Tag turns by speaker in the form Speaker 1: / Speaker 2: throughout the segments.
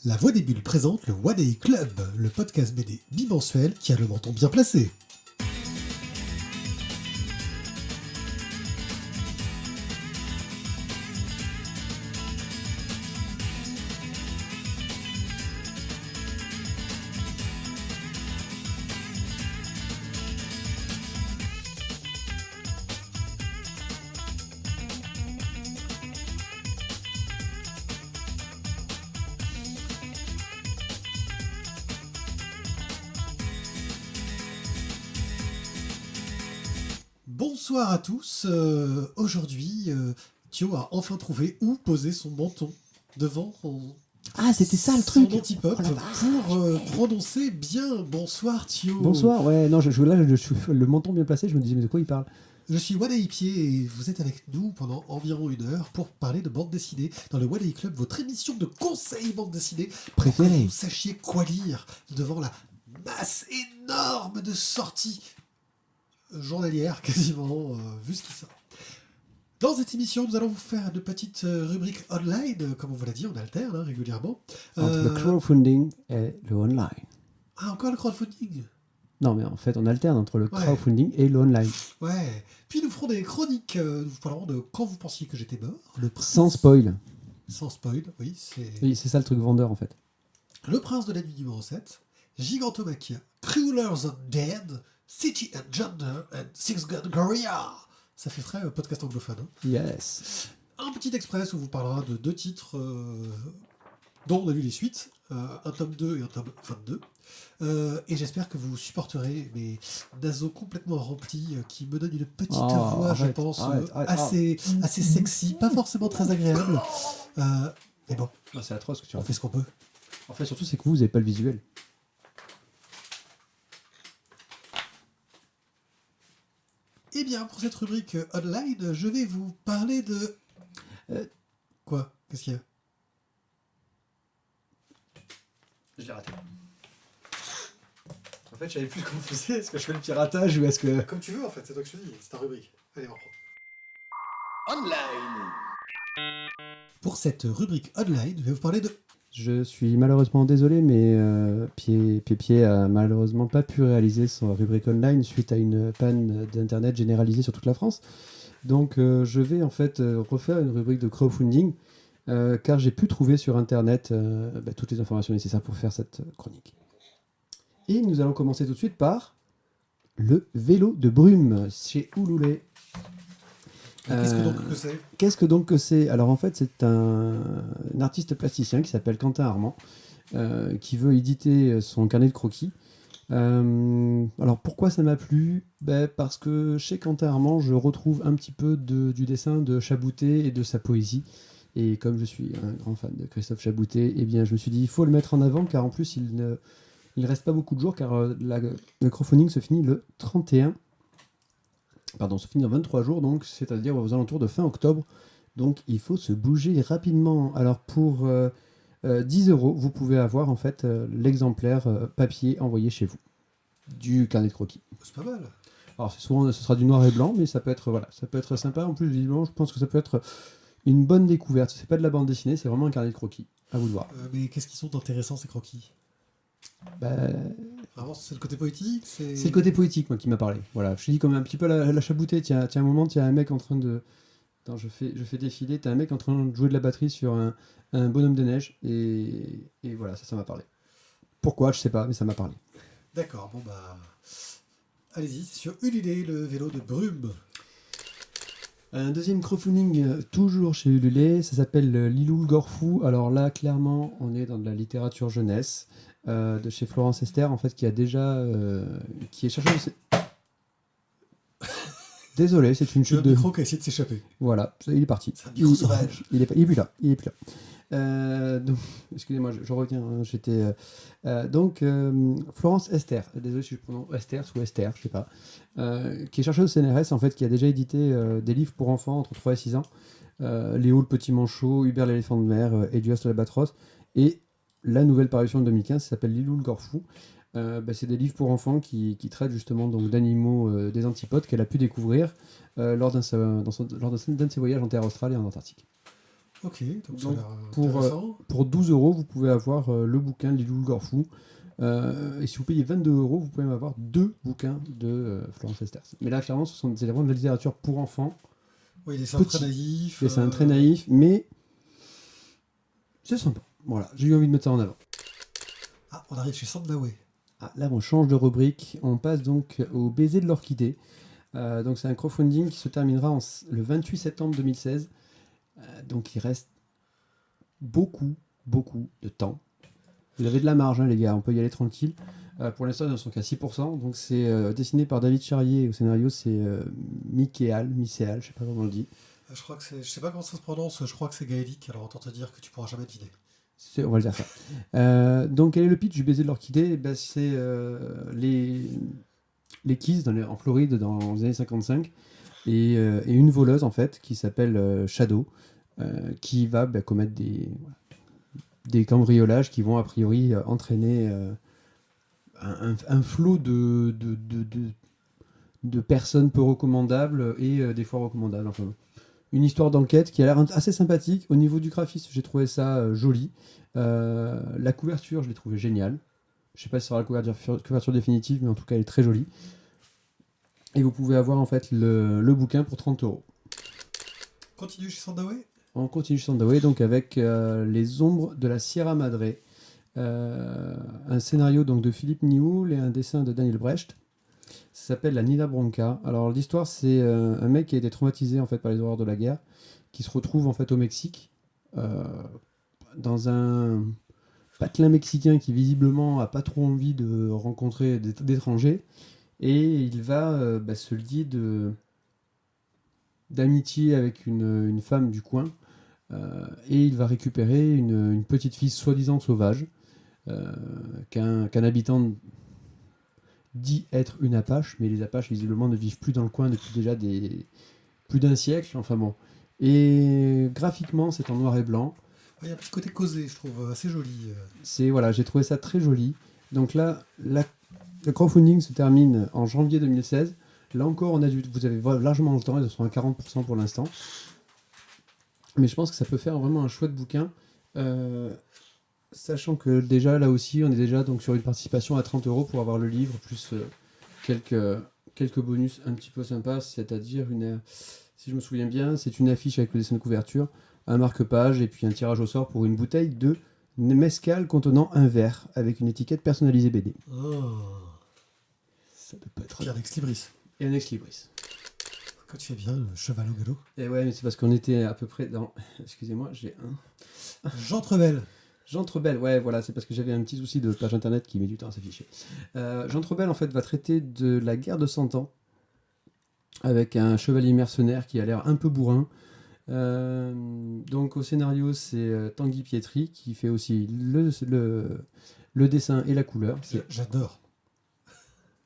Speaker 1: La Voix des Bulles présente le One Day Club, le podcast BD bimensuel qui a le menton bien placé. Bonsoir à tous, aujourd'hui Thio a enfin trouvé où poser son menton devant
Speaker 2: Ah, c'était ça le
Speaker 1: son
Speaker 2: truc.
Speaker 1: antipop pour prononcer bien. Bonsoir Thio.
Speaker 2: Bonsoir, ouais, non, je suis le menton bien placé, je me disais, mais de quoi il parle?
Speaker 1: Je suis One Day Pied et vous êtes avec nous pendant environ 1 heure pour parler de bande dessinée dans le One Day Club, votre émission de conseil bande dessinée
Speaker 2: Préférée.
Speaker 1: pour que vous sachiez quoi lire devant la masse énorme de sorties journalières quasiment, vu ce qui sort. Dans cette émission, nous allons vous faire de petites rubriques online, comme on vous l'a dit, on alterne régulièrement.
Speaker 2: Entre le crowdfunding et le online.
Speaker 1: Ah, encore le crowdfunding.
Speaker 2: Non, mais en fait, on alterne entre le crowdfunding et le online.
Speaker 1: Ouais. Puis nous ferons des chroniques, nous vous parlerons de quand vous pensiez que j'étais mort.
Speaker 2: Sans spoil.
Speaker 1: Sans spoil, oui.
Speaker 2: Oui, c'est ça le truc vendeur, en fait.
Speaker 1: Le Prince de la Nuit numéro 7, Gigantomachia, Crawlers Undead, City and Gender and Six Gun Gorilla. Ça fait très podcast anglophone. Hein.
Speaker 2: Yes.
Speaker 1: Un petit express où vous parlera de 2 titres dont on a vu les suites, un tome 2 et un tome 22. Et j'espère que vous supporterez mes nasos complètement remplis qui me donnent une petite voix, je pense, assez sexy, pas forcément très agréable. Mais bon,
Speaker 2: C'est atroce ce que tu
Speaker 1: on fait ce qu'on peut.
Speaker 2: En fait, surtout, c'est que vous n'avez pas le visuel.
Speaker 1: Eh bien, pour cette rubrique online, je vais vous parler de... Quoi ? Qu'est-ce qu'il y a ?
Speaker 2: Je l'ai raté. En fait, je savais plus comment on faisait. Est-ce que je fais le piratage ou est-ce que...
Speaker 1: Comme tu veux, en fait, c'est toi que je te dis, c'est ta rubrique. Allez, on reprend.
Speaker 3: Online.
Speaker 1: Pour cette rubrique online, je vais vous parler de...
Speaker 2: Je suis malheureusement désolé, mais Pied a malheureusement pas pu réaliser son rubrique online suite à une panne d'internet généralisée sur toute la France. Donc je vais en fait refaire une rubrique de crowdfunding car j'ai pu trouver sur internet toutes les informations nécessaires pour faire cette chronique. Et nous allons commencer tout de suite par le vélo de brume chez Ouloulé.
Speaker 1: Qu'est-ce que donc que c'est ?
Speaker 2: Alors en fait, c'est un artiste plasticien qui s'appelle Quentin Armand qui veut éditer son carnet de croquis. Alors pourquoi ça m'a plu ? Parce que chez Quentin Armand, je retrouve un petit peu du dessin de Chaboutet et de sa poésie. Et comme je suis un grand fan de Christophe Chaboutet, eh bien, je me suis dit il faut le mettre en avant car en plus il ne reste pas beaucoup de jours car le crowdfunding se finit le 31. Pardon, se finit dans 23 jours, donc c'est-à-dire aux alentours de fin octobre. Donc il faut se bouger rapidement. Alors pour 10 €, vous pouvez avoir en fait l'exemplaire papier envoyé chez vous du carnet de croquis.
Speaker 1: C'est pas mal.
Speaker 2: Alors ce sera du noir et blanc, mais ça peut être sympa. En plus, visiblement, je pense que ça peut être une bonne découverte. C'est pas de la bande dessinée, c'est vraiment un carnet de croquis. À vous de voir.
Speaker 1: Mais qu'est-ce qui sont intéressants ces croquis ? Vraiment, c'est le côté poétique, c'est
Speaker 2: le côté poétique, moi, qui m'a parlé. Voilà, je te dis comme un petit peu la Chaboutet. Tiens, un moment, il y a un mec en train de... Attends, je fais défiler. T'as un mec en train de jouer de la batterie sur un bonhomme de neige. Et voilà, ça m'a parlé. Pourquoi, je sais pas, mais ça m'a parlé.
Speaker 1: D'accord, bon allez-y, c'est sur Ululé, le vélo de brume.
Speaker 2: Un deuxième crowdfunding, toujours chez Ululé, ça s'appelle Lilou le Gorfou. Alors là, clairement, on est dans de la littérature jeunesse. De chez Florence Esther, en fait, qui a déjà... qui est chercheuse... Désolé, c'est une chute de...
Speaker 1: Le micro qui a essayé de s'échapper.
Speaker 2: Voilà, il est parti.
Speaker 1: C'est un micro sauvage.
Speaker 2: Il est plus là. Donc, excusez-moi, je reviens. J'étais... donc, Florence Esther, désolé si je prononce Esther ou Esther, je sais pas, qui est chercheuse au CNRS, en fait, qui a déjà édité des livres pour enfants entre 3 et 6 ans. Léo le Petit Manchot, Hubert l'éléphant de mer, Elias l'albatros, et la nouvelle parution de 2015, ça s'appelle Lilou le Gorfou. C'est des livres pour enfants qui traitent justement donc, d'animaux des antipodes qu'elle a pu découvrir lors d'un de ses voyages en terre australe et en Antarctique.
Speaker 1: Ok, donc ça a
Speaker 2: Donc,
Speaker 1: l'air
Speaker 2: pour,
Speaker 1: intéressant.
Speaker 2: Pour 12 euros, vous pouvez avoir le bouquin de Lilou le Gorfou. Et si vous payez 22 euros, vous pouvez avoir 2 bouquins de Florence Esters. Mais là, clairement, c'est vraiment de la littérature pour enfants.
Speaker 1: Oui, des dessins très
Speaker 2: Petit.
Speaker 1: naïfs.
Speaker 2: Et c'est un très naïf, mais c'est sympa. Voilà, j'ai eu envie de mettre ça en avant.
Speaker 1: Ah, on arrive chez Sandaway.
Speaker 2: Ah, là, on change de rubrique. On passe donc au baiser de l'orchidée. Donc, c'est un crowdfunding qui se terminera le 28 septembre 2016. Donc, il reste beaucoup, beaucoup de temps. Vous avez de la marge, hein, les gars, on peut y aller tranquille. Pour l'instant, ils ne sont qu'à 6%. Donc, c'est dessiné par David Charrier. Et au scénario, c'est Micéal, je ne sais pas comment on le dit.
Speaker 1: Je crois que c'est. Je sais pas comment ça se prononce, je crois que c'est gaélique, alors autant te dire que tu pourras jamais deviner.
Speaker 2: On va le dire ça. Donc, quel est le pitch du baiser de l'orchidée? C'est les Keys en Floride dans les années 55 et une voleuse en fait qui s'appelle Shadow qui va commettre des cambriolages qui vont a priori entraîner un flot de personnes peu recommandables et des fois recommandables. Enfin, une histoire d'enquête qui a l'air assez sympathique. Au niveau du graphisme, j'ai trouvé ça joli. La couverture, je l'ai trouvée géniale. Je sais pas si ce sera la couverture définitive, mais en tout cas, elle est très jolie. Et vous pouvez avoir en fait le bouquin pour 30 euros.
Speaker 1: Continue chez Sandaway.
Speaker 2: On continue Sandaway donc avec Les Ombres de la Sierra Madre. Un scénario donc de Philippe Nioul et un dessin de Daniel Brecht. Ça s'appelle La Nina Bronca. Alors l'histoire, c'est un mec qui a été traumatisé en fait par les horreurs de la guerre, qui se retrouve en fait au Mexique, dans un patelin mexicain qui visiblement a pas trop envie de rencontrer d'étrangers, et il va se lier d'amitié avec une femme du coin, et il va récupérer une petite fille soi-disant sauvage, qu'un habitant dit être une Apache, mais les Apaches visiblement ne vivent plus dans le coin depuis déjà plus d'un siècle, enfin bon. Et graphiquement, c'est en noir et blanc.
Speaker 1: Il y a un petit côté causé, je trouve, assez joli.
Speaker 2: Voilà, j'ai trouvé ça très joli. Donc là, le crowdfunding se termine en janvier 2016. Là encore, vous avez largement le temps, ils sont à 40% pour l'instant. Mais je pense que ça peut faire vraiment un chouette bouquin. Sachant que déjà, là aussi, on est déjà donc sur une participation à 30 euros pour avoir le livre, plus quelques bonus un petit peu sympas, c'est-à-dire, si je me souviens bien, c'est une affiche avec le dessin de couverture, un marque-page et puis un tirage au sort pour une bouteille de mezcal contenant un verre avec une étiquette personnalisée BD.
Speaker 1: Oh.
Speaker 2: Ça peut être...
Speaker 1: Puis un ex-libris.
Speaker 2: Et un ex-libris.
Speaker 1: Quand tu fais bien, le cheval au galop.
Speaker 2: Et ouais, mais c'est parce qu'on était à peu près dans... Excusez-moi, j'ai un...
Speaker 1: J'entrebelle.
Speaker 2: J'entrebelle, ouais, voilà, c'est parce que j'avais un petit souci de page internet qui met du temps à s'afficher. J'entrebelle, en fait, va traiter de la guerre de 100 ans, avec un chevalier mercenaire qui a l'air un peu bourrin. Donc, au scénario, c'est Tanguy Pietri qui fait aussi le dessin et la couleur.
Speaker 1: J'adore.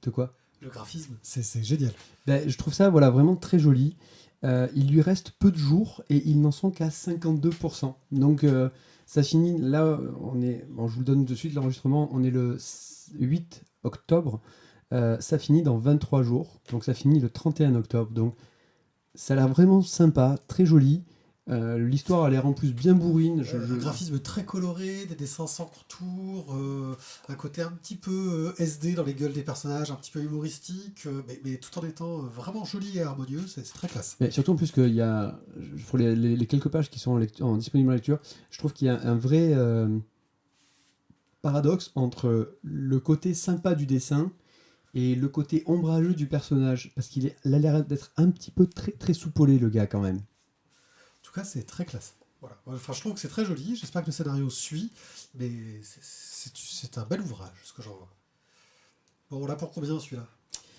Speaker 2: De quoi?
Speaker 1: Le graphisme, c'est génial.
Speaker 2: Ben, je trouve ça vraiment très joli. Il lui reste peu de jours et ils n'en sont qu'à 52%. Donc ça finit, là, je vous le donne de suite, l'enregistrement, on est le 8 octobre. Ça finit dans 23 jours. Donc ça finit le 31 octobre. Donc ça a l'air vraiment sympa, très joli. L'histoire a l'air en plus bien bourrine.
Speaker 1: Un graphisme très coloré, des dessins sans contour, un côté un petit peu SD dans les gueules des personnages, un petit peu humoristique, mais tout en étant vraiment joli et harmonieux, c'est très classe.
Speaker 2: Mais surtout en plus qu'il y a, pour les quelques pages qui sont disponibles en lecture, je trouve qu'il y a un vrai paradoxe entre le côté sympa du dessin et le côté ombrageux du personnage, parce qu'il a l'air d'être un petit peu très, très soupolé, le gars, quand même.
Speaker 1: En tout cas, c'est très classe. Voilà. Enfin, je trouve que c'est très joli. J'espère que le scénario suit, mais c'est un bel ouvrage, ce que j'en vois. Bon, on l'a pour combien celui-là?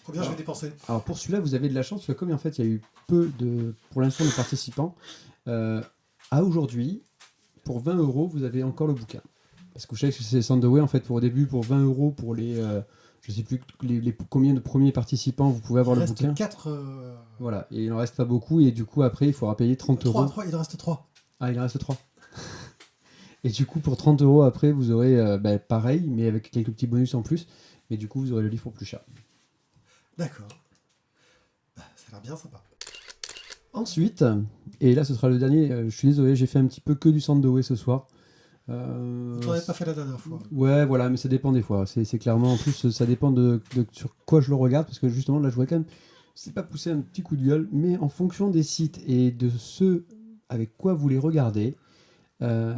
Speaker 1: Combien je vais dépenser?
Speaker 2: Alors pour celui-là, vous avez de la chance, parce que comme en fait il y a eu pour l'instant, de participants, à aujourd'hui, pour 20 euros, vous avez encore le bouquin. Parce que je sais que c'est Sandaway, en fait, pour au début, pour 20 euros, pour je sais plus combien de premiers participants, vous pouvez avoir le bouquin.
Speaker 1: Il reste 4.
Speaker 2: Voilà, et il en reste pas beaucoup, et du coup, après, il faudra payer 30 euros.
Speaker 1: 3, il en reste 3.
Speaker 2: Ah, il en reste 3. Et du coup, pour 30 euros, après, vous aurez pareil, mais avec quelques petits bonus en plus. Mais du coup, vous aurez le livre pour plus cher.
Speaker 1: D'accord. Ça a l'air bien sympa.
Speaker 2: Ensuite, et là ce sera le dernier, je suis désolé, j'ai fait un petit peu que du Sandoway ce soir.
Speaker 1: Tu n'en avais pas fait la dernière fois.
Speaker 2: Ouais, voilà, mais ça dépend des fois. C'est clairement, en plus, ça dépend de sur quoi je le regarde, parce que justement, là, je vois quand même, c'est pas pousser un petit coup de gueule, mais en fonction des sites et de ce avec quoi vous les regardez, euh,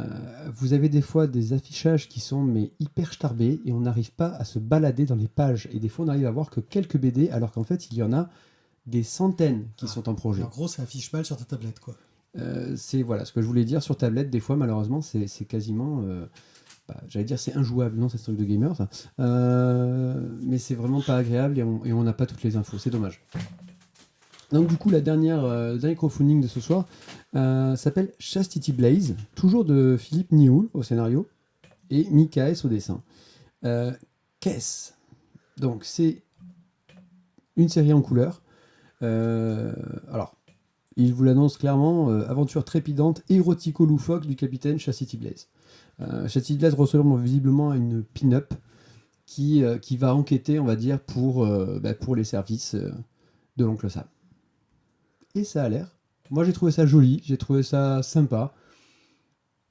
Speaker 2: vous avez des fois des affichages qui sont mais hyper starbés et on n'arrive pas à se balader dans les pages. Et des fois, on arrive à voir que quelques BD, alors qu'en fait, il y en a des centaines qui sont en
Speaker 1: Et
Speaker 2: projet.
Speaker 1: en gros, ça affiche mal sur ta tablette, quoi.
Speaker 2: C'est voilà ce que je voulais dire sur tablette. Des fois, malheureusement, c'est quasiment. J'allais dire c'est injouable, non, c'est un truc de gamer ça. Mais c'est vraiment pas agréable et on n'a pas toutes les infos, c'est dommage. Donc du coup, le dernier crowdfunding de ce soir s'appelle Chastity Blaze, toujours de Philippe Nioul au scénario et Mika S au dessin. Qu'est-ce Donc c'est une série en couleur. Alors, il vous l'annonce clairement, aventure trépidante, érotico-loufoque du capitaine Chastity Blaze. Chastity Blaze ressemble visiblement à une pin-up qui va enquêter, on va dire, pour les services de l'oncle Sam. Et ça a l'air. Moi, j'ai trouvé ça joli, j'ai trouvé ça sympa.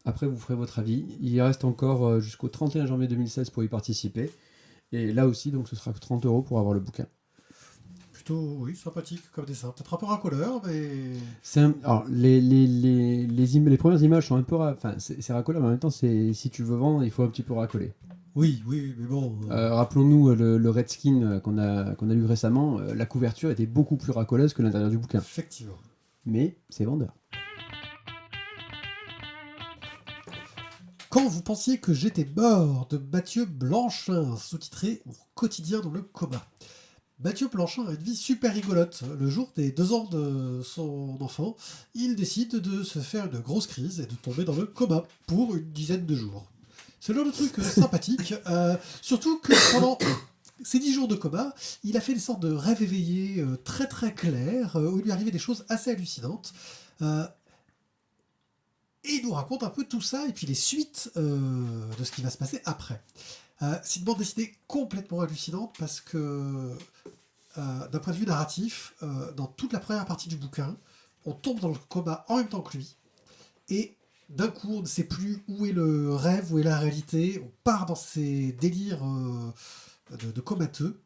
Speaker 2: Après, vous ferez votre avis. Il reste encore jusqu'au 31 janvier 2016 pour y participer. Et là aussi, donc, ce sera 30 € pour avoir le bouquin.
Speaker 1: Plutôt, oui, sympathique comme dessin. Peut-être un peu racoleur, mais.
Speaker 2: Alors, les premières images sont un peu. Enfin, c'est racoleur, mais en même temps, si tu veux vendre, il faut un petit peu racoler.
Speaker 1: Oui, mais bon.
Speaker 2: Rappelons-nous le Redskin qu'on a lu récemment. La couverture était beaucoup plus racoleuse que l'intérieur du bouquin.
Speaker 1: Effectivement.
Speaker 2: Mais c'est vendeur.
Speaker 1: Quand vous pensiez que j'étais mort de Mathieu Blanchin, sous-titré Mon quotidien dans le coma. Mathieu Blanchin a une vie super rigolote. Le jour des 2 ans de son enfant, il décide de se faire une grosse crise et de tomber dans le coma pour une dizaine de jours. C'est le genre de truc sympathique, surtout que pendant ces 10 jours de coma, il a fait des sortes de rêves éveillés très très clairs, où il lui arrivait des choses assez hallucinantes. Et il nous raconte un peu tout ça et puis les suites de ce qui va se passer après. C'est une bande dessinée complètement hallucinante parce que, d'un point de vue narratif, dans toute la première partie du bouquin, on tombe dans le coma en même temps que lui. Et d'un coup, on ne sait plus où est le rêve, où est la réalité. On part dans ces délires de comateux.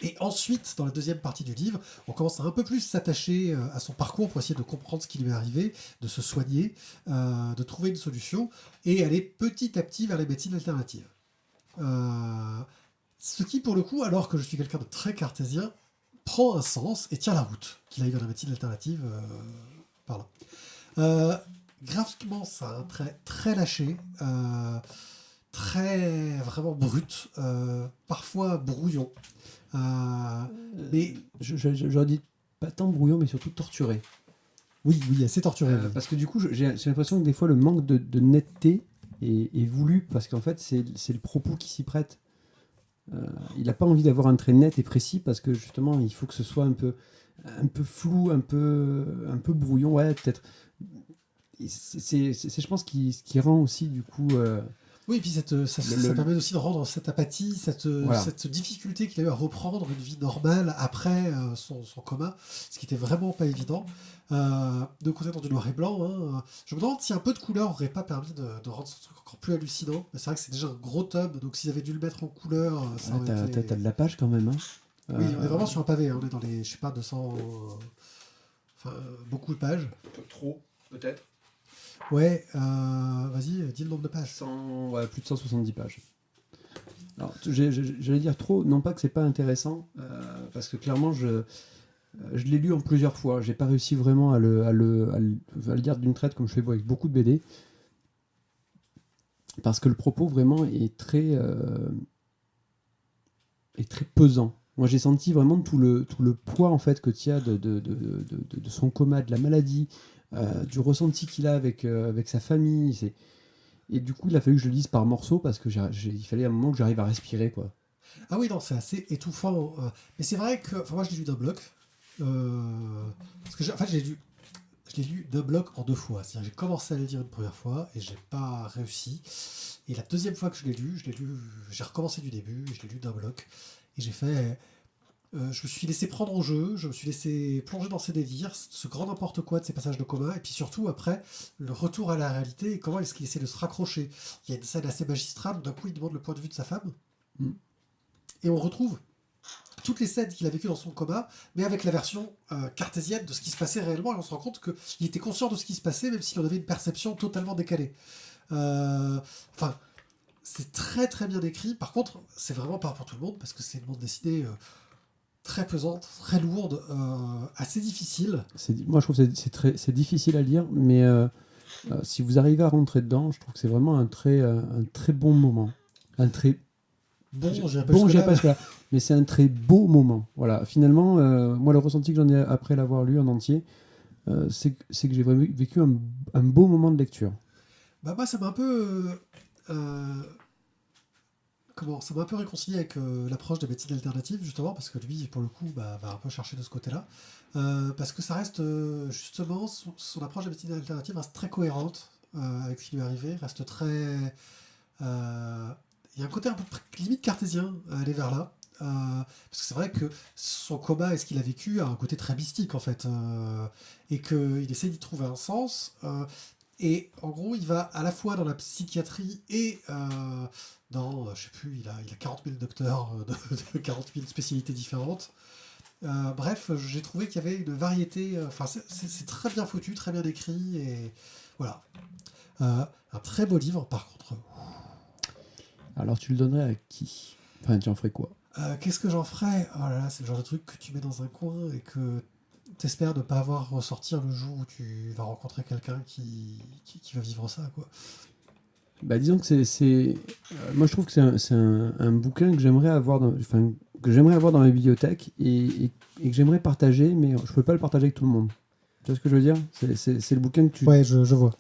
Speaker 1: Et ensuite, dans la deuxième partie du livre, on commence à un peu plus s'attacher à son parcours pour essayer de comprendre ce qui lui est arrivé, de se soigner, de trouver une solution et aller petit à petit vers les médecines alternatives. Ce qui, pour le coup, alors que je suis quelqu'un de très cartésien, prend un sens et tient la route, qu'il aille vers la médecine alternative par là. Graphiquement, ça a un trait très lâché, très vraiment brut, parfois brouillon. Mais
Speaker 2: J'aurais dit pas tant brouillon, mais surtout torturé.
Speaker 1: oui, assez torturé. Oui.
Speaker 2: Parce que du coup, j'ai l'impression que des fois, le manque de netteté est voulu, parce qu'en fait, c'est le propos qui s'y prête. Il n'a pas envie d'avoir un trait net et précis, parce que justement, il faut que ce soit un peu flou, un peu brouillon, ouais, peut-être. C'est je pense, ce qui rend aussi, du coup...
Speaker 1: Oui, et puis ça permet aussi de rendre cette apathie, cette difficulté qu'il a eu à reprendre une vie normale après son coma, ce qui était vraiment pas évident. De côté dans du noir et blanc, hein, je me demande si un peu de couleur aurait pas permis de rendre ce truc encore plus hallucinant. Mais c'est vrai que c'est déjà un gros tome, donc s'ils avaient dû le mettre en couleur, ça aurait été...
Speaker 2: T'as de la page quand même, hein.
Speaker 1: Oui, on est vraiment sur un pavé, hein, on est dans les, je sais pas, 200... beaucoup de pages.
Speaker 2: Trop, peut-être.
Speaker 1: Ouais, vas-y, dis le nombre de pages.
Speaker 2: Plus de 170 pages. Alors, j'allais dire trop, non pas que c'est pas intéressant, parce que clairement, je l'ai lu en plusieurs fois. J'ai pas réussi vraiment à le dire d'une traite comme je fais avec beaucoup de BD. Parce que le propos vraiment est très pesant. Moi, j'ai senti vraiment tout le poids en fait que tu as de son coma, de la maladie, du ressenti qu'il a avec sa famille. Et du coup, il a fallu que je le lise par morceaux parce que il fallait un moment que j'arrive à respirer, quoi.
Speaker 1: Ah oui, non, c'est assez étouffant. Mais c'est vrai que, moi, je l'ai lu d'un bloc. Parce que, je l'ai lu d'un bloc en 2 fois. C'est-à-dire, j'ai commencé à le lire une première fois et j'ai pas réussi. Et la deuxième fois que je l'ai lu, j'ai recommencé du début, et je l'ai lu d'un bloc. Et j'ai fait Je me suis laissé prendre au jeu, je me suis laissé plonger dans ses délires, ce grand n'importe quoi de ses passages de coma, et puis surtout après, le retour à la réalité et comment est-ce qu'il essaie de se raccrocher. Il y a une scène assez magistrale, d'un coup il demande le point de vue de sa femme,
Speaker 2: Mm.
Speaker 1: et on retrouve toutes les scènes qu'il a vécues dans son coma, mais avec la version cartésienne de ce qui se passait réellement, et on se rend compte qu'il était conscient de ce qui se passait, même s'il en avait une perception totalement décalée. Enfin, c'est très très bien écrit, par contre, c'est vraiment pas pour tout le monde, parce que c'est une bande dessinée très pesante, très lourde, assez difficile.
Speaker 2: Moi, je trouve que c'est difficile à lire, mais si vous arrivez à rentrer dedans, je trouve que c'est vraiment un très bon moment. Un très
Speaker 1: Bon, j'irai pas
Speaker 2: bon,
Speaker 1: jusque-là.
Speaker 2: j'irai pas jusque-là, mais c'est un très beau moment. Voilà. Finalement, moi, le ressenti que j'en ai après l'avoir lu en entier, c'est que j'ai vraiment vécu un beau moment de lecture.
Speaker 1: Bah moi, ça m'a un peu... ça m'a un peu réconcilié avec l'approche de médecine alternative, justement, parce que lui, pour le coup, va un peu chercher de ce côté-là. Parce que ça reste, justement, son approche de médecine alternative reste très cohérente avec ce qui lui est arrivé, reste très... Il y a un côté un peu limite cartésien à aller vers là. Parce que c'est vrai que son coma et ce qu'il a vécu a un côté très mystique, en fait. Et qu'il essaie d'y trouver un sens. Et en gros, il va à la fois dans la psychiatrie et dans, je sais plus, il a 40 000 docteurs de 40 000 spécialités différentes. Bref, j'ai trouvé qu'il y avait une variété. Enfin, c'est très bien foutu, très bien écrit. Et voilà. Un très beau livre, par contre.
Speaker 2: Alors, tu le donnerais à qui? Enfin, tu en ferais quoi?
Speaker 1: Qu'est-ce que j'en ferais? Oh là là, c'est le genre de truc que tu mets dans un coin et que t'espères ne pas avoir ressortir le jour où tu vas rencontrer quelqu'un qui va vivre ça, quoi.
Speaker 2: Bah, disons que moi, je trouve que c'est un bouquin que j'aimerais avoir dans ma bibliothèque et que j'aimerais partager, mais je peux pas le partager avec tout le monde. Tu vois ce que je veux dire? C'est le bouquin que tu...
Speaker 1: Ouais, je vois.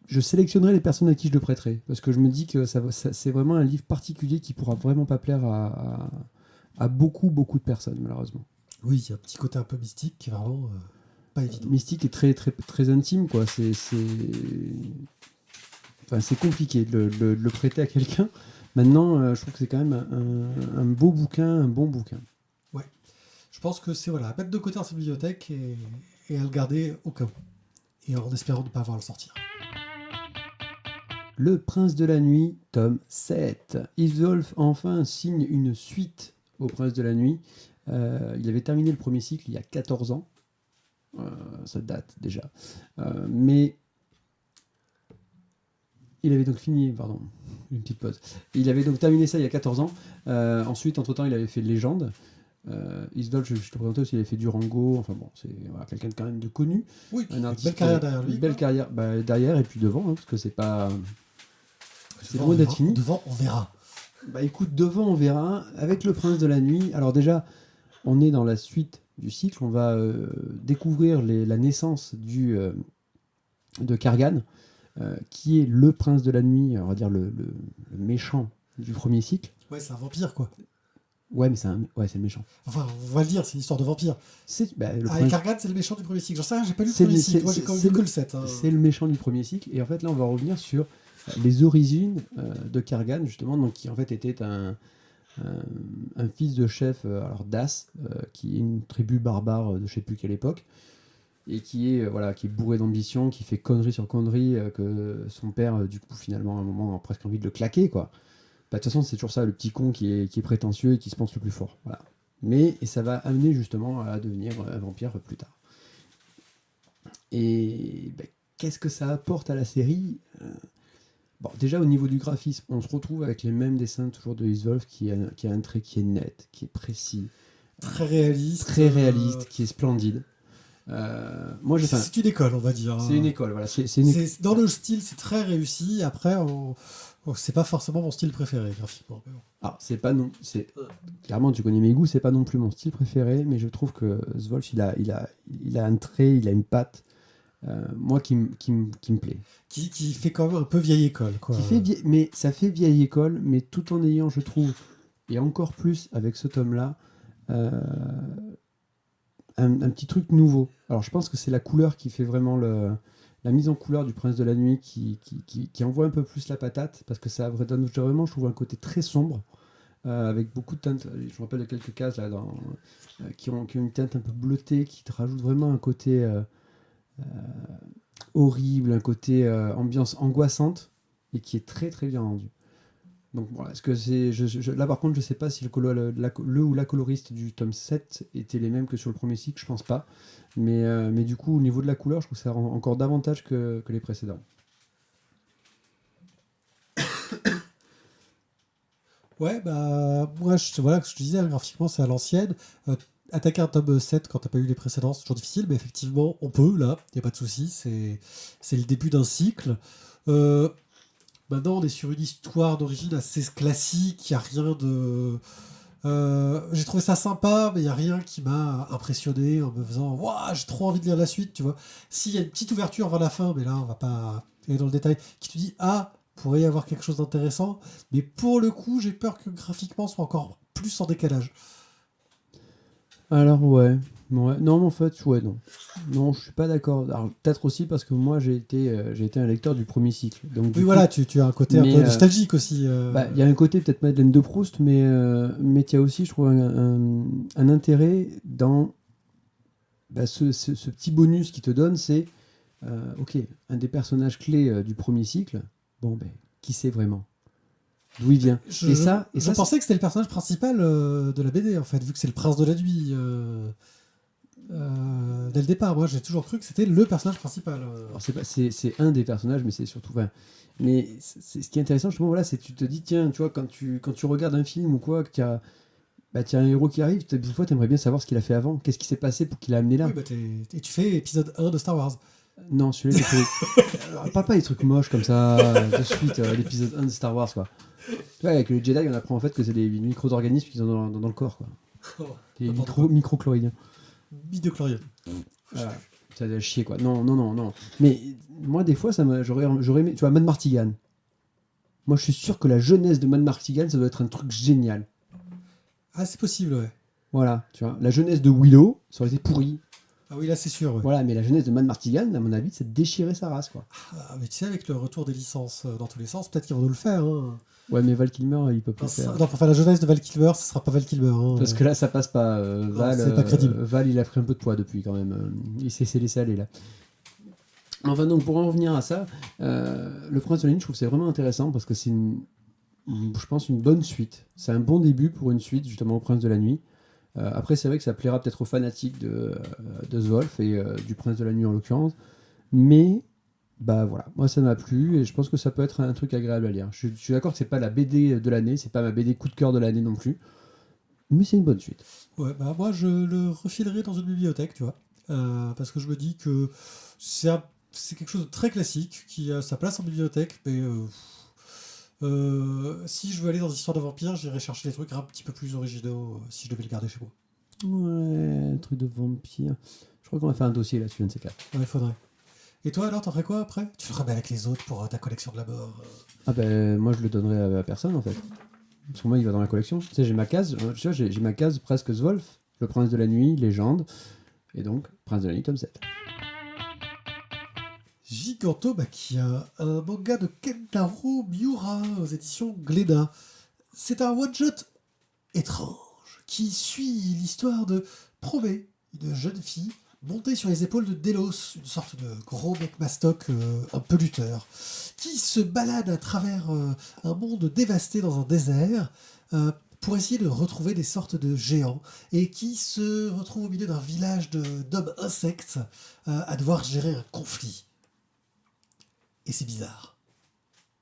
Speaker 2: Je sélectionnerai les personnes à qui je le prêterai, parce que je me dis que c'est vraiment un livre particulier qui pourra vraiment pas plaire à beaucoup, beaucoup de personnes, malheureusement.
Speaker 1: Oui, il y a un petit côté un peu mystique qui est vraiment pas évident.
Speaker 2: Mystique et très, très, très intime, quoi. Enfin, c'est compliqué de le prêter à quelqu'un. Maintenant, je trouve que c'est quand même un beau bouquin, un bon bouquin.
Speaker 1: Ouais. Je pense que c'est voilà, à mettre de côté dans sa bibliothèque et à le garder au cas où. Et en espérant ne pas avoir à le sortir.
Speaker 2: Le Prince de la Nuit, tome 7. Isolf enfin signe une suite au Prince de la Nuit. Il avait terminé le premier cycle il y a 14 ans. Ça date déjà. Mais il avait donc fini... Pardon, une petite pause. Il avait donc terminé ça il y a 14 ans. Ensuite, entre-temps, il avait fait Légende. Isdolf, je te présentais aussi, il avait fait Durango. Enfin bon, c'est quelqu'un de quand même de connu.
Speaker 1: Oui,
Speaker 2: Un artiste,
Speaker 1: belle carrière derrière lui.
Speaker 2: Une belle carrière derrière et puis devant, parce que c'est pas... C'est
Speaker 1: Devant,
Speaker 2: loin d'être fini.
Speaker 1: Devant, on verra.
Speaker 2: Bah écoute, devant on verra. Avec le Prince de la Nuit, alors déjà, on est dans la suite du cycle. On va découvrir la naissance de Kargan, qui est le Prince de la Nuit, on va dire le méchant du premier cycle.
Speaker 1: Ouais, c'est un vampire, quoi.
Speaker 2: Ouais, mais c'est le méchant.
Speaker 1: Enfin, on va le dire, c'est une histoire de vampire.
Speaker 2: Le
Speaker 1: Et
Speaker 2: prince...
Speaker 1: Kargan, c'est le méchant du premier cycle. J'en sais rien, j'ai pas lu le
Speaker 2: C'est
Speaker 1: premier
Speaker 2: le-
Speaker 1: cycle.
Speaker 2: c'est-
Speaker 1: Moi, j'ai
Speaker 2: c'est-
Speaker 1: quand même
Speaker 2: c'est
Speaker 1: lu que
Speaker 2: le-
Speaker 1: le 7.
Speaker 2: C'est le méchant du premier cycle. Et en fait, là, on va revenir sur les origines de Kargan, justement, donc, qui en fait était un fils de chef, alors d'As, qui est une tribu barbare de je sais plus quelle époque, et qui est bourré d'ambition, qui fait connerie sur connerie, que son père, du coup, finalement, à un moment, a presque envie de le claquer, quoi. Bah, de toute façon, c'est toujours ça, le petit con qui est prétentieux et qui se pense le plus fort. Voilà. Et ça va amener justement à devenir un vampire plus tard. Et qu'est-ce que ça apporte à la série? Bon, déjà au niveau du graphisme, on se retrouve avec les mêmes dessins toujours de Isvolf, qui a un trait qui est net, qui est précis,
Speaker 1: Très réaliste.
Speaker 2: très réaliste, qui est splendide.
Speaker 1: C'est une école, on va dire.
Speaker 2: C'est une école, voilà.
Speaker 1: Dans le style, c'est très réussi. Après, c'est pas forcément mon style préféré graphiquement. Mais bon.
Speaker 2: Alors, clairement, tu connais mes goûts, c'est pas non plus mon style préféré, mais je trouve que Zvolf, il a un trait, il a une patte, moi qui me plaît.
Speaker 1: Qui fait quand même un peu vieille école, quoi.
Speaker 2: Mais ça fait vieille école, mais tout en ayant, je trouve, et encore plus avec ce tome-là, un petit truc nouveau. Alors, je pense que c'est la couleur qui fait vraiment la mise en couleur du Prince de la Nuit qui envoie un peu plus la patate, parce que ça donne vraiment, je trouve, un côté très sombre. avec beaucoup de teintes. Je me rappelle de quelques cases là, qui ont une teinte un peu bleutée, qui te rajoute vraiment un côté horrible, un côté ambiance angoissante, et qui est très très bien rendu. Donc voilà, est-ce que c'est, là par contre, je sais pas si le ou la coloriste du tome 7 étaient les mêmes que sur le premier cycle, je pense pas. Mais du coup, au niveau de la couleur, je trouve que ça rend encore davantage que les précédents.
Speaker 1: Ouais, bah, moi, voilà, je te disais, hein, graphiquement, c'est à l'ancienne. Attaquer un tome 7 quand t'as pas eu les précédents, c'est toujours difficile, mais effectivement, on peut, là, il n'y a pas de souci, c'est le début d'un cycle. Euh, Maintenant, on est sur une histoire d'origine assez classique, il n'y a rien de... j'ai trouvé ça sympa, mais il n'y a rien qui m'a impressionné en me faisant « Waouh, j'ai trop envie de lire la suite », tu vois. S'il y a une petite ouverture vers la fin, mais là, on va pas aller dans le détail, qui te dit « Ah, pourrait y avoir quelque chose d'intéressant », mais pour le coup, j'ai peur que graphiquement, ce soit encore plus en décalage.
Speaker 2: Alors ouais. Non, mais en fait, ouais, non. Non, je suis pas d'accord. Alors peut-être aussi parce que moi, j'ai été un lecteur du premier cycle. Donc, du
Speaker 1: Oui,
Speaker 2: coup,
Speaker 1: voilà, tu as un côté un
Speaker 2: mais,
Speaker 1: peu nostalgique aussi.
Speaker 2: bah, il y a un côté peut-être Madeleine de Proust, mais il y a aussi, je trouve, un intérêt dans ce petit bonus qui te donne, c'est ok, un des personnages clés du premier cycle, bon, ben, qui c'est vraiment? D'où il vient?
Speaker 1: Je,
Speaker 2: Et
Speaker 1: je-
Speaker 2: ça,
Speaker 1: je pensais que c'était le personnage principal de la BD, en fait, vu que c'est le prince de la nuit. Dès le départ, moi, j'ai toujours cru que c'était le personnage principal.
Speaker 2: alors c'est un des personnages, mais c'est surtout. Enfin, mais ce qui est intéressant, justement, voilà, c'est que tu te dis, tiens, tu vois, quand tu regardes un film ou quoi, que tu as, bah, t'as un héros qui arrive, des fois, tu aimerais bien savoir ce qu'il a fait avant. Qu'est-ce qui s'est passé pour qu'il a amené là?
Speaker 1: Oui, bah, et tu fais épisode 1 de Star Wars.
Speaker 2: Non, celui-là, parle pas des trucs moches comme ça, de suite, l'épisode 1 de Star Wars, quoi. Ouais, avec les Jedi, on apprend en fait que c'est des micro-organismes qui sont dans le corps, quoi. Des micro-chloridiens.
Speaker 1: Midichlorian.
Speaker 2: Voilà. Ça doit chier, quoi. Non. Mais moi, des fois, j'aurais aimé. Tu vois, Mad Martigan. Moi, je suis sûr que la jeunesse de Mad Martigan, ça doit être un truc génial.
Speaker 1: Ah, c'est possible, ouais.
Speaker 2: Voilà, tu vois. La jeunesse de Willow, ça aurait été pourri.
Speaker 1: Ah oui, là, c'est sûr, ouais.
Speaker 2: Voilà, mais la jeunesse de Mad Martigan, à mon avis, c'est déchirer sa race, quoi.
Speaker 1: Ah, mais tu sais, avec le retour des licences dans tous les sens, peut-être qu'ils vont nous le faire. Hein.
Speaker 2: Ouais, mais Val Kilmer, il peut plus faire.
Speaker 1: Non, pour faire la jeunesse de Val Kilmer, ce sera pas Val Kilmer. Hein.
Speaker 2: Parce que là, ça passe pas. Val,
Speaker 1: c'est pas crédible.
Speaker 2: Val, il a pris un peu de poids depuis, quand même. Il s'est laissé aller, là. Enfin, donc, pour en revenir à ça, Le Prince de la Nuit, je trouve que c'est vraiment intéressant parce que c'est, je pense, une bonne suite. C'est un bon début pour une suite, justement, au Prince de la Nuit. Après, c'est vrai que ça plaira peut-être aux fanatiques de Zwolf et du Prince de la Nuit, en l'occurrence. Mais, bah voilà, moi, ça m'a plu et je pense que ça peut être un truc agréable à lire. Je suis d'accord que c'est pas la BD de l'année, c'est pas ma BD coup de cœur de l'année non plus. Mais c'est une bonne suite.
Speaker 1: Ouais, bah moi, je le refilerai dans une bibliothèque, tu vois. Parce que je me dis que c'est quelque chose de très classique qui a sa place en bibliothèque, mais si je veux aller dans des histoires de vampires, j'irai chercher des trucs un petit peu plus originaux si je devais le garder chez moi.
Speaker 2: Ouais, un truc de vampire. Je crois qu'on va faire un dossier là-dessus, un de ces quatre.
Speaker 1: Ouais, il faudrait. Et toi, alors, t'en ferais quoi après? Tu le remets avec les autres pour ta collection de la mort.
Speaker 2: Ah ben, moi, je le donnerais à personne, en fait. Parce que moi, il va dans la collection. Tu sais, j'ai ma case, tu vois, j'ai ma case presque Zwolf, Le Prince de la Nuit, Légende, et donc Prince de la Nuit, tome 7.
Speaker 1: Gigantomachia, un manga de Kentaro Miura aux éditions Glénat. C'est un one-shot étrange qui suit l'histoire de Promé, une jeune fille montée sur les épaules de Delos, une sorte de gros mec mastoc un peu lutteur, qui se balade à travers un monde dévasté dans un désert pour essayer de retrouver des sortes de géants et qui se retrouve au milieu d'un village d'hommes insectes à devoir gérer un conflit. Et c'est bizarre.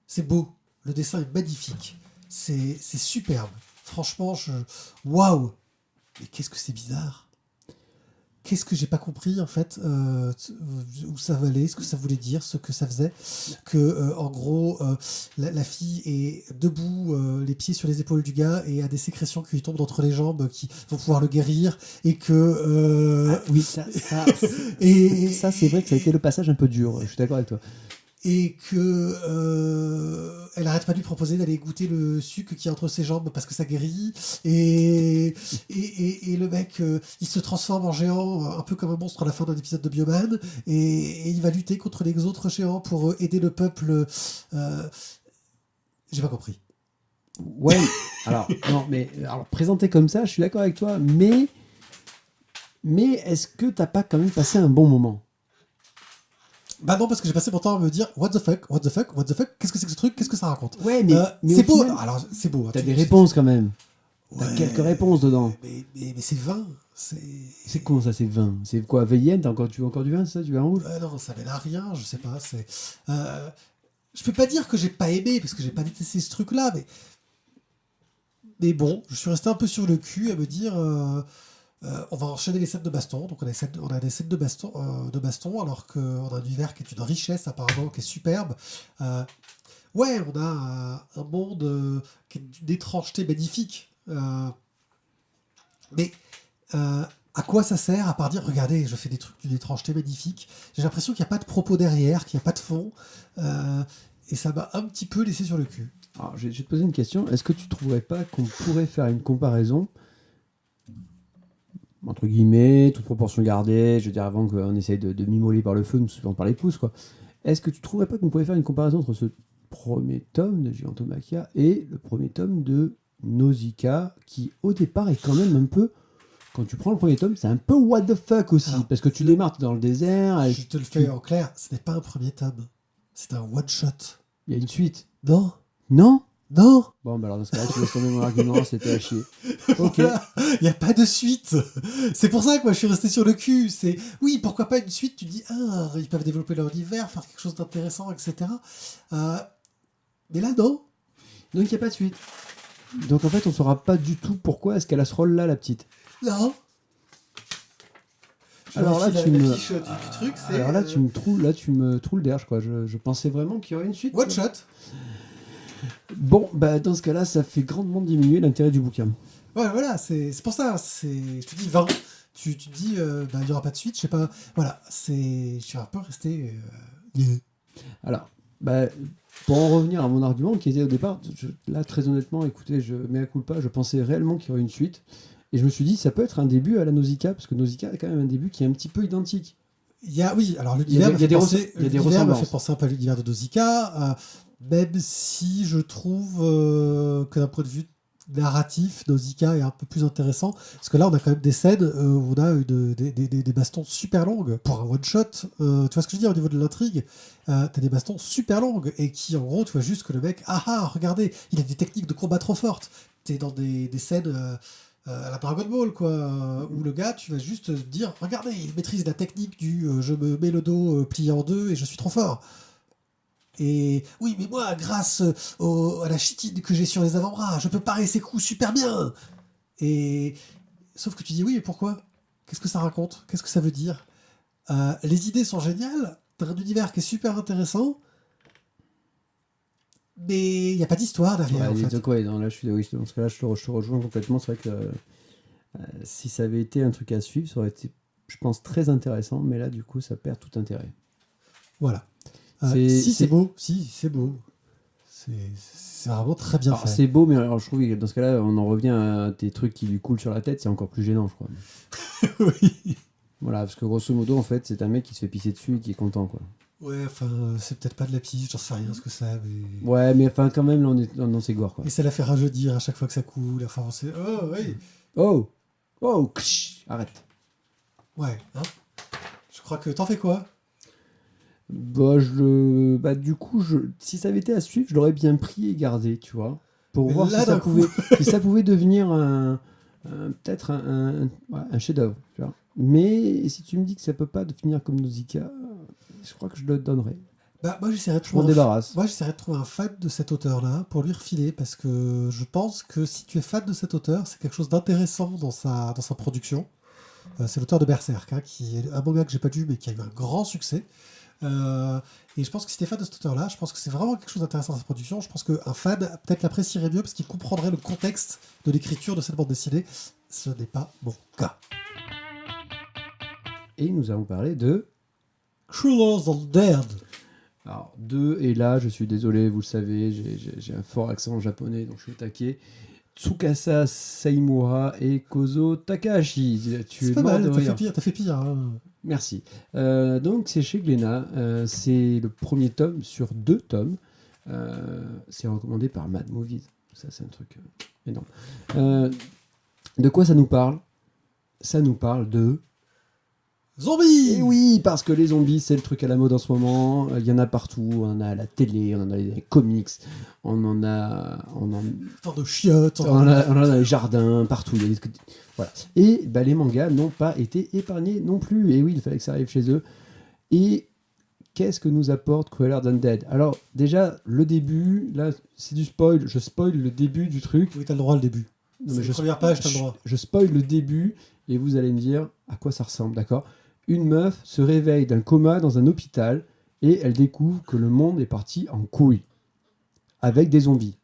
Speaker 1: C'est beau. Le dessin est magnifique. C'est superbe. Franchement, waouh. Mais qu'est-ce que c'est bizarre. Qu'est-ce que j'ai pas compris, en fait, où ça allait, ce que ça voulait dire, ce que ça faisait. Que, en gros, la fille est debout, les pieds sur les épaules du gars, et a des sécrétions qui lui tombent d'entre les jambes, qui vont pouvoir le guérir, et que...
Speaker 2: Oui, ça
Speaker 1: et,
Speaker 2: ça c'est vrai que ça a été le passage un peu dur, je suis d'accord avec toi.
Speaker 1: Et que elle arrête pas de lui proposer d'aller goûter le sucre qui est entre ses jambes parce que ça guérit. Et le mec, il se transforme en géant, un peu comme un monstre à la fin d'un épisode de Bioman. Et il va lutter contre les autres géants pour aider le peuple. J'ai pas compris.
Speaker 2: Ouais, alors, non, mais alors, présenté comme ça, je suis d'accord avec toi, mais est-ce que t'as pas quand même passé un bon moment?
Speaker 1: Bah non, parce que j'ai passé mon temps à me dire what the fuck, what the fuck, what the fuck, qu'est-ce que c'est que ce truc, qu'est-ce que ça raconte.
Speaker 2: Ouais, mais
Speaker 1: C'est
Speaker 2: au
Speaker 1: beau,
Speaker 2: final,
Speaker 1: alors c'est beau. Hein,
Speaker 2: t'as des réponses quand même. T'as
Speaker 1: Ouais,
Speaker 2: quelques réponses dedans.
Speaker 1: mais c'est vain.
Speaker 2: C'est con ça, c'est vin. C'est quoi, Veillenne? Tu veux encore du vin, c'est ça? Du vin rouge?
Speaker 1: Non, ça mène à rien, je sais pas. Je peux pas dire que j'ai pas aimé, parce que j'ai pas détesté ce truc-là, mais bon, je suis resté un peu sur le cul à me dire. On va enchaîner les scènes de baston. Donc on a des scènes de baston alors qu'on a un univers qui est une richesse apparemment, qui est superbe. Ouais, on a un monde qui est d'une étrangeté magnifique. Mais à quoi ça sert à part dire regardez, je fais des trucs d'une étrangeté magnifique. J'ai l'impression qu'il n'y a pas de propos derrière, qu'il n'y a pas de fond. Et ça m'a un petit peu laissé sur le cul.
Speaker 2: Alors, je vais te poser une question. Est-ce que tu trouverais pas qu'on pourrait faire une comparaison, entre guillemets, toute proportion gardée, je veux dire, avant qu'on essaye de m'immoler par le feu, nous suivant par les pouces, quoi. Est-ce que tu trouverais pas qu'on pourrait faire une comparaison entre ce premier tome de Gigantomachia et le premier tome de Nausicaa, qui au départ est quand même un peu, quand tu prends le premier tome, c'est un peu what the fuck aussi,
Speaker 1: Alors,
Speaker 2: parce que tu démarres t'es dans le désert, et
Speaker 1: Je te le fais en clair, ce n'est pas un premier tome. C'est un one-shot.
Speaker 2: il y a une suite.
Speaker 1: Non,
Speaker 2: Non?
Speaker 1: non.
Speaker 2: Bon, bah alors dans ce cas-là, tu laisses tomber mon argument, c'était à chier. Ok.
Speaker 1: Voilà, il n'y a pas de suite. C'est pour ça que moi je suis resté sur le cul. C'est oui, pourquoi pas une suite. Tu te dis ah, ils peuvent développer leur univers, faire quelque chose d'intéressant, etc. Mais là non.
Speaker 2: Donc il n'y a pas de suite. Donc en fait, on saura pas du tout pourquoi est-ce qu'elle a ce rôle-là, la petite.
Speaker 1: Non. Je
Speaker 2: Alors là,
Speaker 1: vérifie
Speaker 2: tu
Speaker 1: la
Speaker 2: me...
Speaker 1: fiche du truc. C'est
Speaker 2: Alors là, tu me trouves le derge, quoi. Je pensais vraiment qu'il y aurait une suite.
Speaker 1: one shot.
Speaker 2: Bon, bah dans ce cas-là, ça fait grandement diminuer l'intérêt du bouquin.
Speaker 1: Ouais, voilà, c'est pour ça. Je te dis 20. Tu te dis bah, il n'y aura pas de suite. Je sais pas. Voilà, je suis un peu resté.
Speaker 2: Alors, bah, pour en revenir à mon argument qui était au départ, là très honnêtement, écoutez, je mea culpa, je pensais réellement qu'il y aurait une suite. Et je me suis dit, ça peut être un début à la Nausicaa, parce que Nausicaa est quand même un début qui est un petit peu identique.
Speaker 1: Oui, alors l'univers
Speaker 2: il y a des
Speaker 1: l'univers m'a fait
Speaker 2: ressemblances.
Speaker 1: penser un peu à l'univers de Nausicaa, même si je trouve que d'un point de vue narratif, Nausicaa est un peu plus intéressant, parce que là on a quand même des scènes où on a des bastons super longues pour un one-shot, tu vois ce que je veux dire au niveau de l'intrigue, t'as des bastons super longues, et qui en gros tu vois juste que le mec, regardez, il a des techniques de combat trop fortes, t'es dans des scènes... à la Dragon Ball, quoi, où le gars, tu vas juste te dire, regardez, il maîtrise la technique du je me mets le dos plié en deux et je suis trop fort. Et oui, mais moi, grâce à la chitine que j'ai sur les avant-bras, je peux parer ses coups super bien. Et sauf que tu dis oui, mais pourquoi? Qu'est-ce que ça raconte? Qu'est-ce que ça veut dire? Les idées sont géniales, t'as un univers qui est super intéressant, mais il n'y a pas d'histoire derrière, en fait.
Speaker 2: Donc, ouais, non, là, oui, dans ce cas-là, je te rejoins complètement. C'est vrai que si ça avait été un truc à suivre, ça aurait été, je pense, très intéressant. Mais là, du coup, ça perd tout intérêt.
Speaker 1: Voilà.
Speaker 2: C'est
Speaker 1: c'est beau. Si, c'est beau. C'est vraiment très bien
Speaker 2: alors,
Speaker 1: fait.
Speaker 2: c'est beau, mais alors, je trouve que dans ce cas-là, on en revient à des trucs qui lui coulent sur la tête. C'est encore plus gênant, je crois.
Speaker 1: Oui.
Speaker 2: Voilà, parce que grosso modo, en fait, c'est un mec qui se fait pisser dessus et qui est content, quoi.
Speaker 1: Ouais, enfin, c'est peut-être pas de la pisse, j'en sais rien ce que c'est, mais...
Speaker 2: Ouais, mais enfin, quand même, là, on est dans ses gore, quoi.
Speaker 1: Et ça la fait rajeunir à chaque fois que ça coule, enfin, c'est... Oh, oui.
Speaker 2: Oh! Oh! Arrête.
Speaker 1: Ouais, hein. Je crois que... T'en fais quoi?
Speaker 2: Bah, du coup, si ça avait été à suivre, je l'aurais bien pris et gardé, tu vois. Pour
Speaker 1: Mais
Speaker 2: voir
Speaker 1: là,
Speaker 2: si ça
Speaker 1: d'un coup-
Speaker 2: pouvait, si ça pouvait devenir peut-être un chef-d'œuvre, tu vois. Mais si tu me dis que ça peut pas devenir comme Nausicaa, je crois que je le donnerais.
Speaker 1: Bah, moi, j'essaierais de
Speaker 2: Je m'en
Speaker 1: trouver
Speaker 2: débarrasse.
Speaker 1: Moi, j'essaierais de trouver un fan de cet auteur-là pour lui refiler, parce que je pense que si tu es fan de cet auteur, c'est quelque chose d'intéressant dans sa production. C'est l'auteur de Berserk, hein, qui est un manga que j'ai pas lu, mais qui a eu un grand succès. Et je pense que si t'es fan de cet auteur-là, je pense que c'est vraiment quelque chose d'intéressant dans sa production. Je pense qu'un fan peut-être l'apprécierait mieux parce qu'il comprendrait le contexte de l'écriture de cette bande dessinée. Ce n'est pas mon cas.
Speaker 2: Et nous allons parler de...
Speaker 1: Cruellers on Dead.
Speaker 2: Alors, et là, je suis désolé, vous le savez, j'ai un fort accent japonais, donc je suis au taquet. Tsukasa Saimura et Kozo Takahashi. Tu
Speaker 1: C'est
Speaker 2: es
Speaker 1: pas
Speaker 2: mort
Speaker 1: mal,
Speaker 2: de rire.
Speaker 1: t'as fait pire. Hein.
Speaker 2: Merci. Donc c'est chez Glénat. C'est le premier tome sur 2 tomes. C'est recommandé par Mad Movies. Ça, c'est un truc énorme. De quoi ça nous parle? Ça nous parle de...
Speaker 1: Zombies.
Speaker 2: Et oui, parce que les zombies, c'est le truc à la mode en ce moment. Il y en a partout. On en a à la télé, on en a dans les comics, on en a...
Speaker 1: Tant de chiottes.
Speaker 2: On en a dans les jardins, partout. Il y a des trucs... Voilà. Et bah, les mangas n'ont pas été épargnés non plus. Et oui, il fallait que ça arrive chez eux. Et qu'est-ce que nous apporte Crueler Than Dead? Alors, déjà, le début, là, c'est du spoil. Je spoil le début du truc.
Speaker 1: Oui, t'as le droit le début.
Speaker 2: Non,
Speaker 1: C'est
Speaker 2: mais
Speaker 1: la première page, t'as le droit.
Speaker 2: Je spoil le début et vous allez me dire à quoi ça ressemble, d'accord? Une meuf se réveille d'un coma dans un hôpital et elle découvre que le monde est parti en couille. Avec des zombies.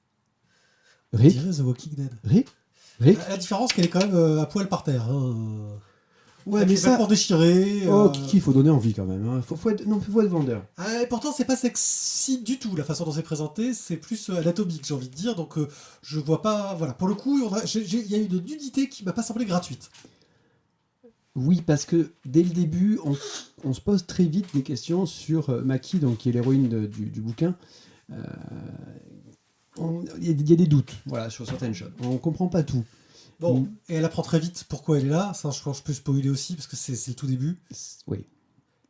Speaker 1: On
Speaker 2: Rick,
Speaker 1: dirait The Walking Dead.
Speaker 2: Rick,
Speaker 1: La différence, qu'elle est quand même à poil par terre. Hein.
Speaker 2: Ouais,
Speaker 1: Avec
Speaker 2: mais
Speaker 1: les
Speaker 2: ça...
Speaker 1: vêtements déchirés.
Speaker 2: Oh, Kiki, il faut donner envie quand même. Hein. Faut être... Non, faut être vendeur.
Speaker 1: Et pourtant, c'est pas sexy du tout la façon dont c'est présenté. C'est plus anatomique, j'ai envie de dire. Donc, je vois pas. Voilà. Pour le coup, il y a eu une nudité qui m'a pas semblé gratuite.
Speaker 2: Oui, parce que dès le début, on se pose très vite des questions sur Maki, donc, qui est l'héroïne du bouquin. Il y a des doutes, voilà, sur certaines choses. On comprend pas tout.
Speaker 1: Bon, et elle apprend très vite pourquoi elle est là. Ça, je pense que je peux spoiler aussi, parce que c'est le tout début.
Speaker 2: Oui,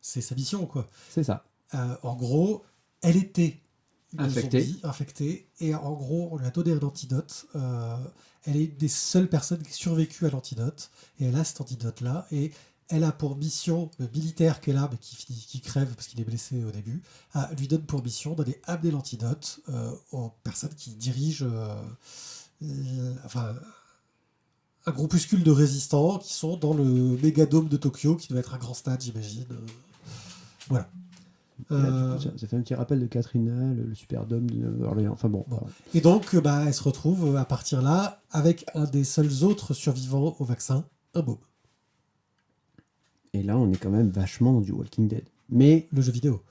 Speaker 1: C'est sa mission, quoi.
Speaker 2: c'est ça.
Speaker 1: En gros, elle était une
Speaker 2: Infectée.
Speaker 1: zombie, infectée, et en gros, on lui a donné un antidote. Elle est une des seules personnes qui a survécu à l'antidote, et elle a cet antidote-là, et elle a pour mission, le militaire qu'elle a, mais qui crève parce qu'il est blessé au début, lui donne pour mission d'aller amener l'antidote aux personnes qui dirigent un groupuscule de résistants qui sont dans le mégadome de Tokyo, qui doit être un grand stade, j'imagine. Voilà.
Speaker 2: Et là, du coup, ça fait un petit rappel de Katrina, le superdome de Orléans. Enfin bon. Voilà.
Speaker 1: Et donc, elle se retrouve à partir là avec un des seuls autres survivants au vaccin, un môme.
Speaker 2: Et là, on est quand même vachement dans du Walking Dead. Mais
Speaker 1: Le jeu vidéo.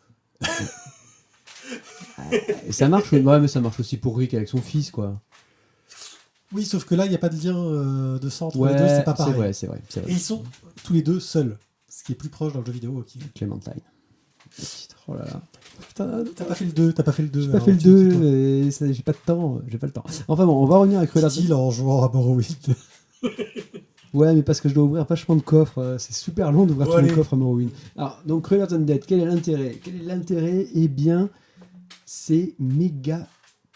Speaker 2: et ça marche, ouais, mais ça marche aussi pour Rick avec son fils, quoi.
Speaker 1: Oui, sauf que là, il n'y a pas de lien de sang entre les deux, c'est pas pareil.
Speaker 2: C'est vrai.
Speaker 1: Et ils sont tous les deux seuls, ce qui est plus proche dans le jeu vidéo.
Speaker 2: Clémentine. Oh là là. Putain,
Speaker 1: T'as pas fait le 2,
Speaker 2: j'ai pas fait le 2, et j'ai pas de temps, j'ai pas le temps. Enfin bon, on va revenir à Crueler.
Speaker 1: Dit-il en jouant à Morrowind.
Speaker 2: Ouais, mais parce que je dois ouvrir vachement de coffres, c'est super long d'ouvrir tous les
Speaker 1: allez.
Speaker 2: coffres à Morrowind. Alors, donc Crueler Than Dead, quel est l'intérêt? Eh bien, c'est méga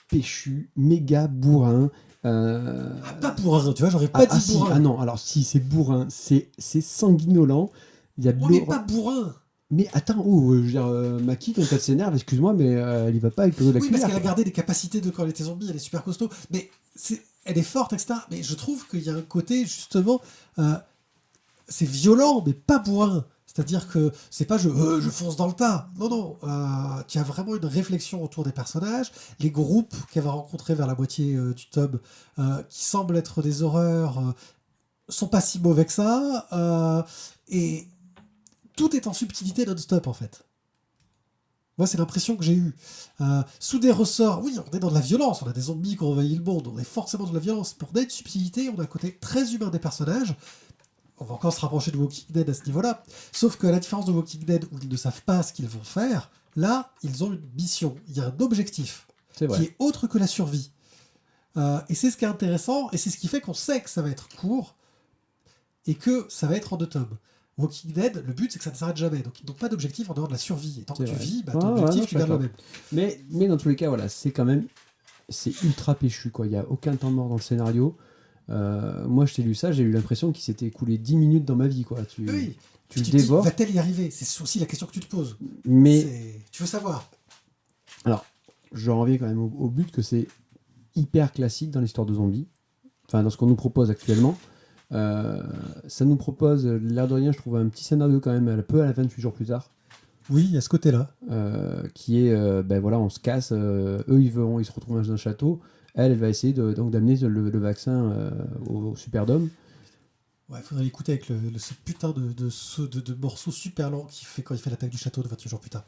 Speaker 2: péchu, méga bourrin.
Speaker 1: Pas bourrin, tu vois, j'aurais pas dit
Speaker 2: si,
Speaker 1: bourrin.
Speaker 2: ah non, alors si, c'est bourrin, c'est sanguinolent. Il y a de
Speaker 1: On n'est pas bourrin.
Speaker 2: Mais attends, je veux dire, Maki, quand elle s'énerve, excuse-moi, mais elle y va pas avec le dos de la
Speaker 1: Oui,
Speaker 2: cuillère.
Speaker 1: parce qu'elle a
Speaker 2: quoi.
Speaker 1: gardé des capacités de quand elle était zombie, elle est super costaud. Mais elle est forte, etc. Mais je trouve qu'il y a un côté, justement, c'est violent, mais pas bourrin. C'est-à-dire que c'est pas je fonce dans le tas. Non. Tu as vraiment une réflexion autour des personnages. Les groupes qu'elle va rencontrer vers la moitié du tome, qui semblent être des horreurs, sont pas si mauvais que ça. Et tout est en subtilité non-stop, en fait. Moi, c'est l'impression que j'ai eue. Sous des ressorts, oui, on est dans de la violence, on a des zombies qui ont envahi le monde, on est forcément dans de la violence. Pour d'être subtilité, on a un côté très humain des personnages. On va encore se rapprocher de Walking Dead à ce niveau-là. Sauf qu'à la différence de Walking Dead, où ils ne savent pas ce qu'ils vont faire, là, ils ont une mission. Il y a un objectif
Speaker 2: C'est vrai.
Speaker 1: qui est autre que la survie. Et c'est ce qui est intéressant, et c'est ce qui fait qu'on sait que ça va être court, et que ça va être en 2 tomes. Walking Dead, le but, c'est que ça ne s'arrête jamais. Donc, ils n'ont pas d'objectif en dehors de la survie. Et tant que tu vis, ton objectif, tu gardes le même.
Speaker 2: Mais dans tous les cas, voilà, c'est ultra péchu, quoi. Il n'y a aucun temps mort dans le scénario. Moi, je t'ai lu ça, j'ai eu l'impression qu'il s'était écoulé 10 minutes dans ma vie, quoi. Tu le dévores.
Speaker 1: Dis, va-t-elle y arriver? C'est aussi la question que tu te poses.
Speaker 2: Mais
Speaker 1: tu veux savoir.
Speaker 2: alors, je reviens quand même au but que c'est hyper classique dans l'histoire de zombies. Enfin, dans ce qu'on nous propose actuellement. Ça nous propose, l'air de rien, je trouve un petit scénario quand même, un peu à la 28 jours plus tard.
Speaker 1: Oui, il y a ce côté-là.
Speaker 2: Qui est, voilà, on se casse, eux ils se retrouvent dans un château, elle va essayer donc d'amener le vaccin au superdome.
Speaker 1: Ouais, il faudrait l'écouter avec ce putain de morceau super lent qu'il fait quand il fait l'attaque du château de 28 jours plus tard.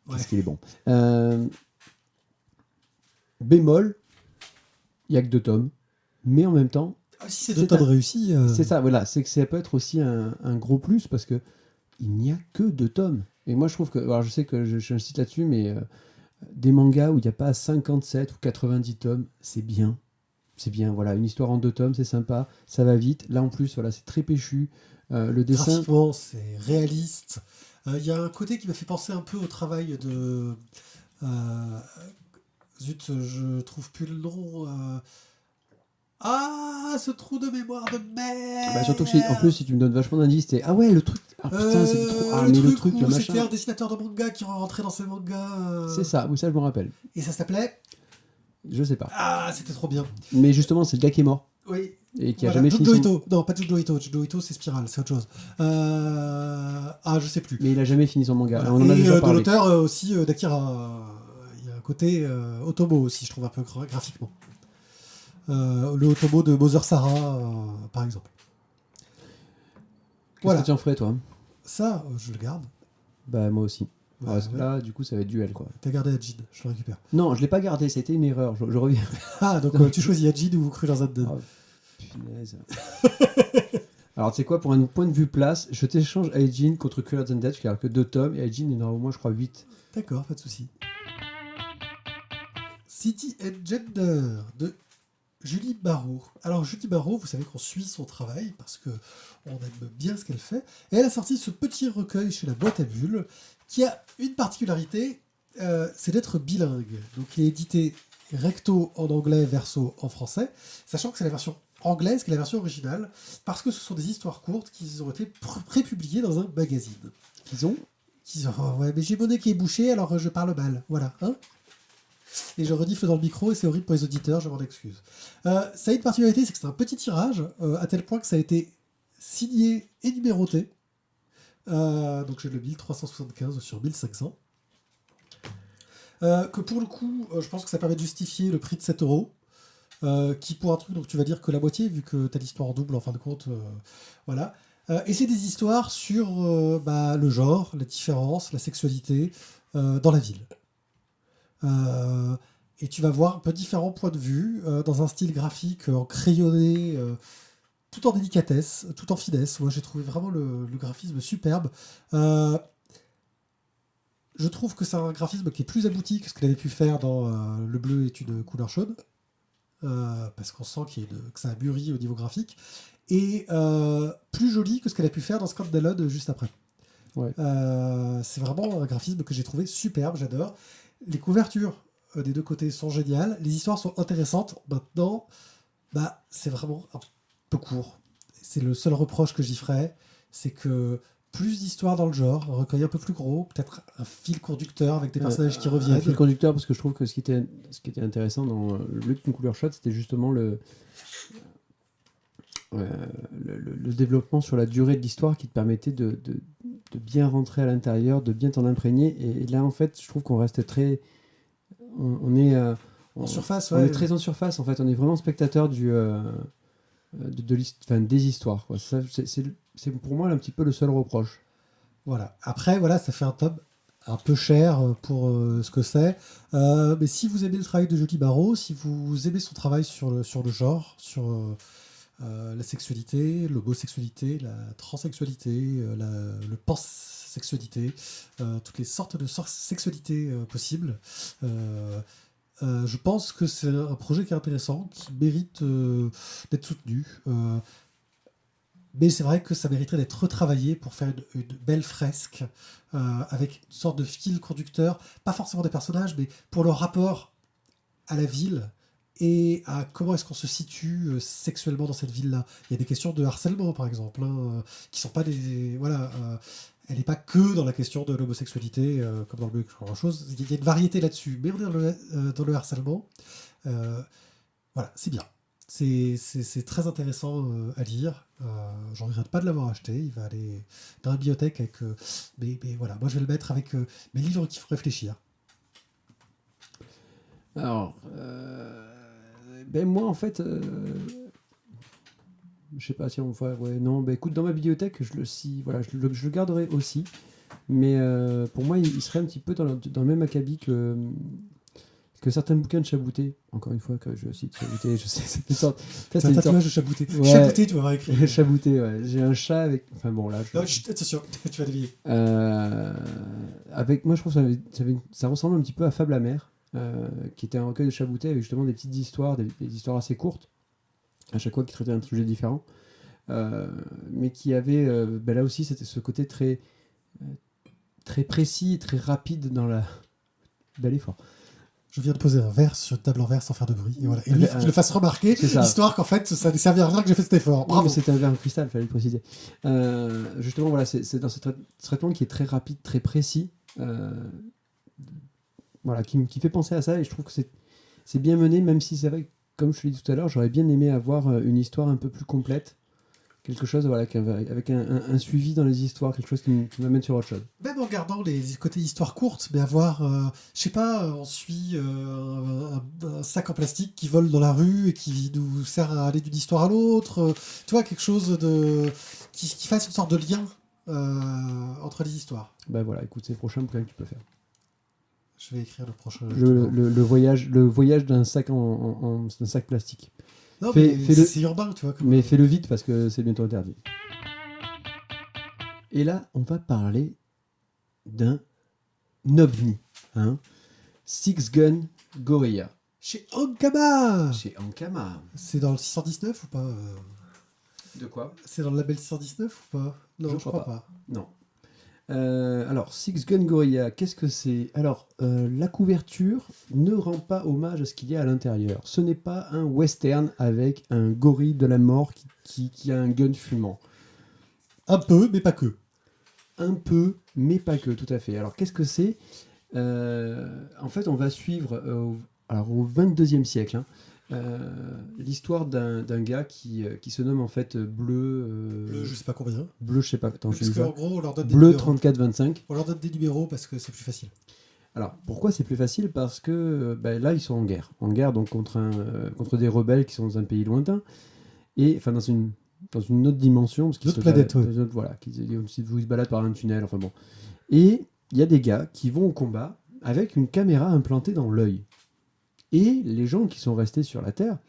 Speaker 1: Ouais.
Speaker 2: Qu'est-ce qu'il est bon. Bémol, il n'y a que 2 tomes, mais en même temps,
Speaker 1: Si c'est 2 tomes réussis...
Speaker 2: c'est ça, voilà, c'est que ça peut être aussi un gros plus, parce que il n'y a que 2 tomes. Et moi je trouve que, alors je sais que j'insiste là-dessus, mais des mangas où il n'y a pas 57 ou 90 tomes, c'est bien. C'est bien, voilà, une histoire en 2 tomes, c'est sympa, ça va vite. Là en plus, voilà, c'est très péchu. Le dessin,
Speaker 1: Graphiquement, c'est réaliste. Il y a un côté qui m'a fait penser un peu au travail de... euh, zut, je trouve plus le nom. Ah, ce trou de mémoire de
Speaker 2: bah, surtout que en
Speaker 1: merde.
Speaker 2: plus, si tu me donnes vachement d'indices, t'es ah ouais, le truc, ah putain, c'était trop, ah
Speaker 1: Le
Speaker 2: mais le
Speaker 1: truc
Speaker 2: truc, le
Speaker 1: où c'était un
Speaker 2: machin,
Speaker 1: dessinateur de manga qui rentrait dans ses mangas.
Speaker 2: c'est ça, oui, ça je me rappelle.
Speaker 1: Et ça s'appelait...
Speaker 2: Je sais pas.
Speaker 1: Ah, c'était trop bien.
Speaker 2: Mais justement, c'est le gars qui est mort
Speaker 1: Oui.
Speaker 2: et qui a
Speaker 1: Voilà,
Speaker 2: jamais fini
Speaker 1: Junjo
Speaker 2: son...
Speaker 1: Ito. Non, pas Junjo Ito. Junjo Ito, c'est Spiral, c'est autre chose. Ah, je sais plus.
Speaker 2: Mais il a jamais fini son manga.
Speaker 1: Voilà.
Speaker 2: On en a
Speaker 1: Et
Speaker 2: déjà
Speaker 1: de
Speaker 2: parlé.
Speaker 1: l'auteur aussi d'Akira. Il y a un côté Otomo aussi, je trouve, un peu graphiquement. Le Otomo de Mother Sarah, par exemple.
Speaker 2: Qu'est-ce
Speaker 1: Voilà.
Speaker 2: que tu en ferais, toi?
Speaker 1: Ça, je le garde.
Speaker 2: Bah, moi aussi.
Speaker 1: Ouais,
Speaker 2: Parce que
Speaker 1: ouais.
Speaker 2: là, du coup, ça va être duel, quoi.
Speaker 1: T'as gardé Ajin, je le récupère.
Speaker 2: Non, je l'ai pas gardé, c'était une erreur. Je reviens.
Speaker 1: Ah, donc tu choisis Ajin ou Cruellers and Dead.
Speaker 2: Oh, punaise. Alors, tu sais quoi, pour un point de vue place, je t'échange Aijin contre Cruellers and Dead, parce qu'il n'y a que 2 tomes, et Aijin, il y en a au moins, je crois, 8.
Speaker 1: D'accord, pas de souci. City and Gender de Julie Barrault. Alors Julie Barrault, vous savez qu'on suit son travail parce que on aime bien ce qu'elle fait. Et elle a sorti ce petit recueil chez la boîte à bulles qui a une particularité, c'est d'être bilingue. Donc il est édité recto en anglais, verso en français, sachant que c'est la version anglaise qui est la version originale, parce que ce sont des histoires courtes qui ont été prépubliées dans un magazine.
Speaker 2: Ils ont
Speaker 1: Oh, ouais, mais j'ai mon nez qui est bouché, alors je parle mal. Voilà, hein. Et je renifle dans le micro et c'est horrible pour les auditeurs, je m'en excuse. Ça a une particularité, c'est que c'est un petit tirage, à tel point que ça a été signé et numéroté. Donc j'ai le 1375 sur 1500. Que pour le coup, je pense que ça permet de justifier le prix de 7 euros. Qui pour un truc, donc tu vas dire que la moitié, vu que tu as l'histoire en double en fin de compte. Voilà. Et c'est des histoires sur le genre, la différence, la sexualité dans la ville. Et tu vas voir un peu différents points de vue dans un style graphique en crayonné, tout en délicatesse, tout en finesse. Moi, j'ai trouvé vraiment le graphisme superbe. Je trouve que c'est un graphisme qui est plus abouti que ce qu'il avait pu faire dans Le Bleu est une couleur chaude, parce qu'on sent que ça a mûri au niveau graphique, et plus joli que ce qu'elle a pu faire dans Scandalone juste après.
Speaker 2: Ouais.
Speaker 1: C'est vraiment un graphisme que j'ai trouvé superbe, j'adore. Les couvertures des deux côtés sont géniales, les histoires sont intéressantes. Maintenant, c'est vraiment un peu court. C'est le seul reproche que j'y ferais, c'est que plus d'histoires dans le genre, un recueil un peu plus gros, peut-être un fil conducteur avec des personnages qui
Speaker 2: Un
Speaker 1: reviennent.
Speaker 2: fil conducteur, parce que je trouve que ce qui était intéressant dans Le Bleu est une couleur chaude, c'était justement le développement sur la durée de l'histoire qui te permettait de bien rentrer à l'intérieur, de bien t'en imprégner. Et là, en fait, je trouve qu'on reste très... On est...
Speaker 1: En surface,
Speaker 2: on
Speaker 1: ouais.
Speaker 2: est très en surface, en fait. On est vraiment spectateur des histoires, quoi. Ça, c'est pour moi un petit peu le seul reproche.
Speaker 1: Voilà. Après, voilà, ça fait un tome un peu cher pour ce que c'est. Mais si vous aimez le travail de Julie Barrault, si vous aimez son travail sur le genre, sur la sexualité, l'homosexualité, la transsexualité, le pansexualité, toutes les sortes de sexualité possibles, je pense que c'est un projet qui est intéressant, qui mérite d'être soutenu. Mais c'est vrai que ça mériterait d'être retravaillé pour faire une belle fresque avec une sorte de fil conducteur, pas forcément des personnages, mais pour leur rapport à la ville et à comment est-ce qu'on se situe sexuellement dans cette ville-là. Il y a des questions de harcèlement, par exemple, qui sont pas des... Voilà, elle n'est pas que dans la question de l'homosexualité, comme dans le bleu, chose. Il y a une variété là-dessus, mais on est dans le harcèlement. Voilà, c'est bien. C'est très intéressant à lire. J'en regrette pas de l'avoir acheté. Il va aller dans la bibliothèque avec. Mais voilà, moi je vais le mettre avec mes livres qui font réfléchir.
Speaker 2: Alors, moi en fait, je sais pas si on voit, ouais, non, écoute, dans ma bibliothèque, je le garderai aussi, mais pour moi, il serait un petit peu dans le même acabit que que certains bouquins de Chabouté, encore une fois que je cite Chabouté, je sais, c'est une sorte.
Speaker 1: C'est un tatouage de Chabouté.
Speaker 2: Ouais.
Speaker 1: Chabouté, tu vas avoir écrit.
Speaker 2: Chabouté, ouais. J'ai un chat avec. Enfin bon, là.
Speaker 1: Non, attention, tu vas deviner.
Speaker 2: Avec moi, je trouve que ça ressemble un petit peu à Fable amère, qui était un recueil de Chabouté avec justement des petites histoires, des histoires assez courtes, à chaque fois qui traitaient un sujet différent, mais qui avait, là aussi, c'était ce côté très, très précis, très rapide dans la. Bel effort.
Speaker 1: Je viens de poser un verre sur une table en verre sans faire de bruit. Et voilà. Et lui, il faut qu'il le fasse remarquer, histoire qu'en fait, ça ne serve à rien que j'ai fait cet effort. Bravo.
Speaker 2: Non, mais c'était un verre en cristal, il fallait le préciser. Justement, voilà, c'est dans ce traitement qui est très rapide, très précis, voilà, qui fait penser à ça, et je trouve que c'est bien mené, même si c'est vrai que, comme je te l'ai dit tout à l'heure, j'aurais bien aimé avoir une histoire un peu plus complète, quelque chose voilà, avec un suivi dans les histoires, quelque chose qui m'amène sur autre chose.
Speaker 1: Même en gardant les côtés histoires courtes, mais avoir, je sais pas, on suit un sac en plastique qui vole dans la rue et qui nous sert à aller d'une histoire à l'autre, tu vois, quelque chose qui fasse une sorte de lien entre les histoires.
Speaker 2: Ben voilà, écoute, c'est le prochain bouquin que tu peux faire.
Speaker 1: Je vais écrire le prochain.
Speaker 2: Le voyage d'un sac d'un sac plastique.
Speaker 1: Non, mais c'est urbain, tu vois.
Speaker 2: Mais fais-le vite parce que c'est bientôt interdit. Et là, on va parler d'un ovni. Hein, Six Gun Gorilla.
Speaker 1: Chez Ankama.
Speaker 2: Chez Ankama.
Speaker 1: C'est dans le 619 ou pas
Speaker 2: De quoi?
Speaker 1: C'est dans le label 619 ou pas? Non, je crois pas.
Speaker 2: Non. Alors, Six Gun Gorilla, qu'est-ce que c'est? Alors, la couverture ne rend pas hommage à ce qu'il y a à l'intérieur. Ce n'est pas un western avec un gorille de la mort qui a un gun fumant.
Speaker 1: Un peu, mais pas que.
Speaker 2: Un peu, mais pas que, tout à fait. Alors, qu'est-ce que c'est? En fait, on va suivre au 22e siècle, hein, l'histoire d'un gars qui se nomme en fait Bleu.
Speaker 1: Bleu, je sais pas combien.
Speaker 2: Bleu, je sais pas. Attends,
Speaker 1: parce qu'en gros, on leur donne des
Speaker 2: Bleu
Speaker 1: numéros.
Speaker 2: 3425.
Speaker 1: On leur donne des numéros parce que c'est plus facile.
Speaker 2: Alors, pourquoi c'est plus facile? Parce que là, ils sont en guerre. En guerre, donc, contre des rebelles qui sont dans un pays lointain. Et, enfin, dans une autre dimension. Parce qu'ils
Speaker 1: D'autres planètes, oui.
Speaker 2: Voilà, ils se baladent par un tunnel, enfin bon. Et il y a des gars qui vont au combat avec une caméra implantée dans l'œil. Et les gens qui sont restés sur la Terre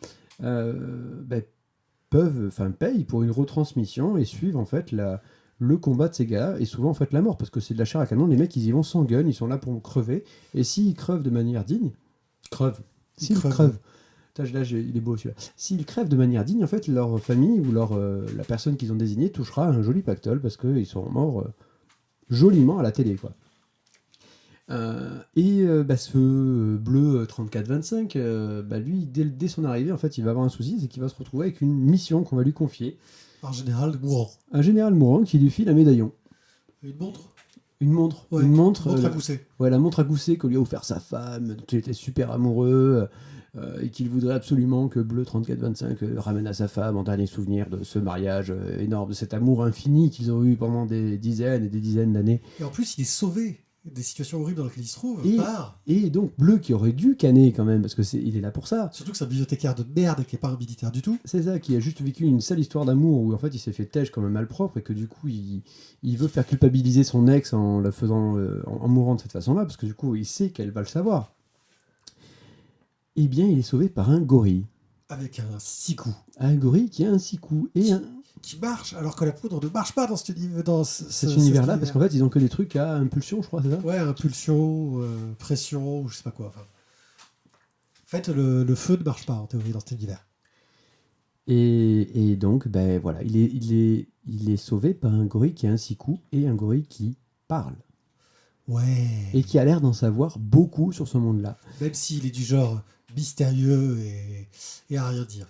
Speaker 2: payent pour une retransmission et suivent en fait le combat de ces gars et souvent en fait la mort parce que c'est de la chair à canon. Les mecs ils y vont sans gun, ils sont là pour crever et s'ils crevent de manière digne, s'ils crevent. Là, il est beau celui-là. S'ils crèvent de manière digne, en fait, leur famille ou la personne qu'ils ont désignée touchera un joli pactole parce qu'ils sont morts joliment à la télé, quoi. Ce Bleu 3425, lui, dès son arrivée, en fait, il va avoir un souci, c'est qu'il va se retrouver avec une mission qu'on va lui confier.
Speaker 1: Un général mourant.
Speaker 2: Un général mourant qui lui file un médaillon.
Speaker 1: Une montre.
Speaker 2: Une montre.
Speaker 1: Ouais,
Speaker 2: une montre
Speaker 1: à gousset.
Speaker 2: Ouais, la montre à gousset que lui a offert sa femme, dont il était super amoureux, et qu'il voudrait absolument que Bleu 3425 ramène à sa femme en dernier souvenir de ce mariage énorme, de cet amour infini qu'ils ont eu pendant des dizaines et des dizaines d'années.
Speaker 1: Et en plus, il est sauvé des situations horribles dans lesquelles il se trouve.
Speaker 2: Et donc Bleu qui aurait dû canner quand même, parce que il est là pour ça.
Speaker 1: Surtout que c'est un bibliothécaire de merde et qui n'est pas un militaire du tout.
Speaker 2: C'est ça, qui a juste vécu une sale histoire d'amour où en fait il s'est fait têche comme un malpropre et que du coup il veut faire culpabiliser son ex en la faisant en mourant de cette façon-là, parce que du coup il sait qu'elle va le savoir. Eh bien il est sauvé par un gorille.
Speaker 1: Avec un 6 coups.
Speaker 2: Un gorille qui a un 6 coups et
Speaker 1: qui marche, alors que la poudre ne marche pas dans cet
Speaker 2: univers-là, parce qu'en fait, ils ont que des trucs à impulsion, je crois, c'est ça?
Speaker 1: Ouais, impulsion, pression, ou je sais pas quoi. Enfin. En fait, le feu ne marche pas, en théorie, dans cet univers.
Speaker 2: Et donc, voilà, il est sauvé par un gorille qui a un 6 coups et un gorille qui parle.
Speaker 1: Ouais.
Speaker 2: Et qui a l'air d'en savoir beaucoup sur ce monde-là.
Speaker 1: Même s'il est du genre mystérieux et à rien dire.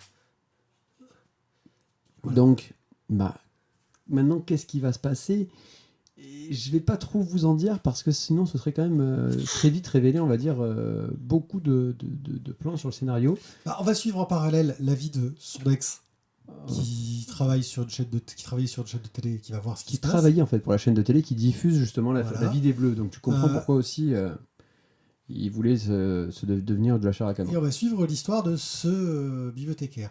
Speaker 2: Voilà. Donc, maintenant, qu'est-ce qui va se passer? Et je vais pas trop vous en dire parce que sinon, ce serait quand même très vite révélé, on va dire, beaucoup de plans sur le scénario.
Speaker 1: On va suivre en parallèle la vie de son ex qui travaille sur une chaîne de télé et qui va voir ce qui se passe. Qui
Speaker 2: travaillait en fait pour la chaîne de télé qui diffuse justement la vie des Bleus. Donc tu comprends pourquoi aussi il voulait se devenir de la chair à canon.
Speaker 1: Et on va suivre l'histoire de ce bibliothécaire.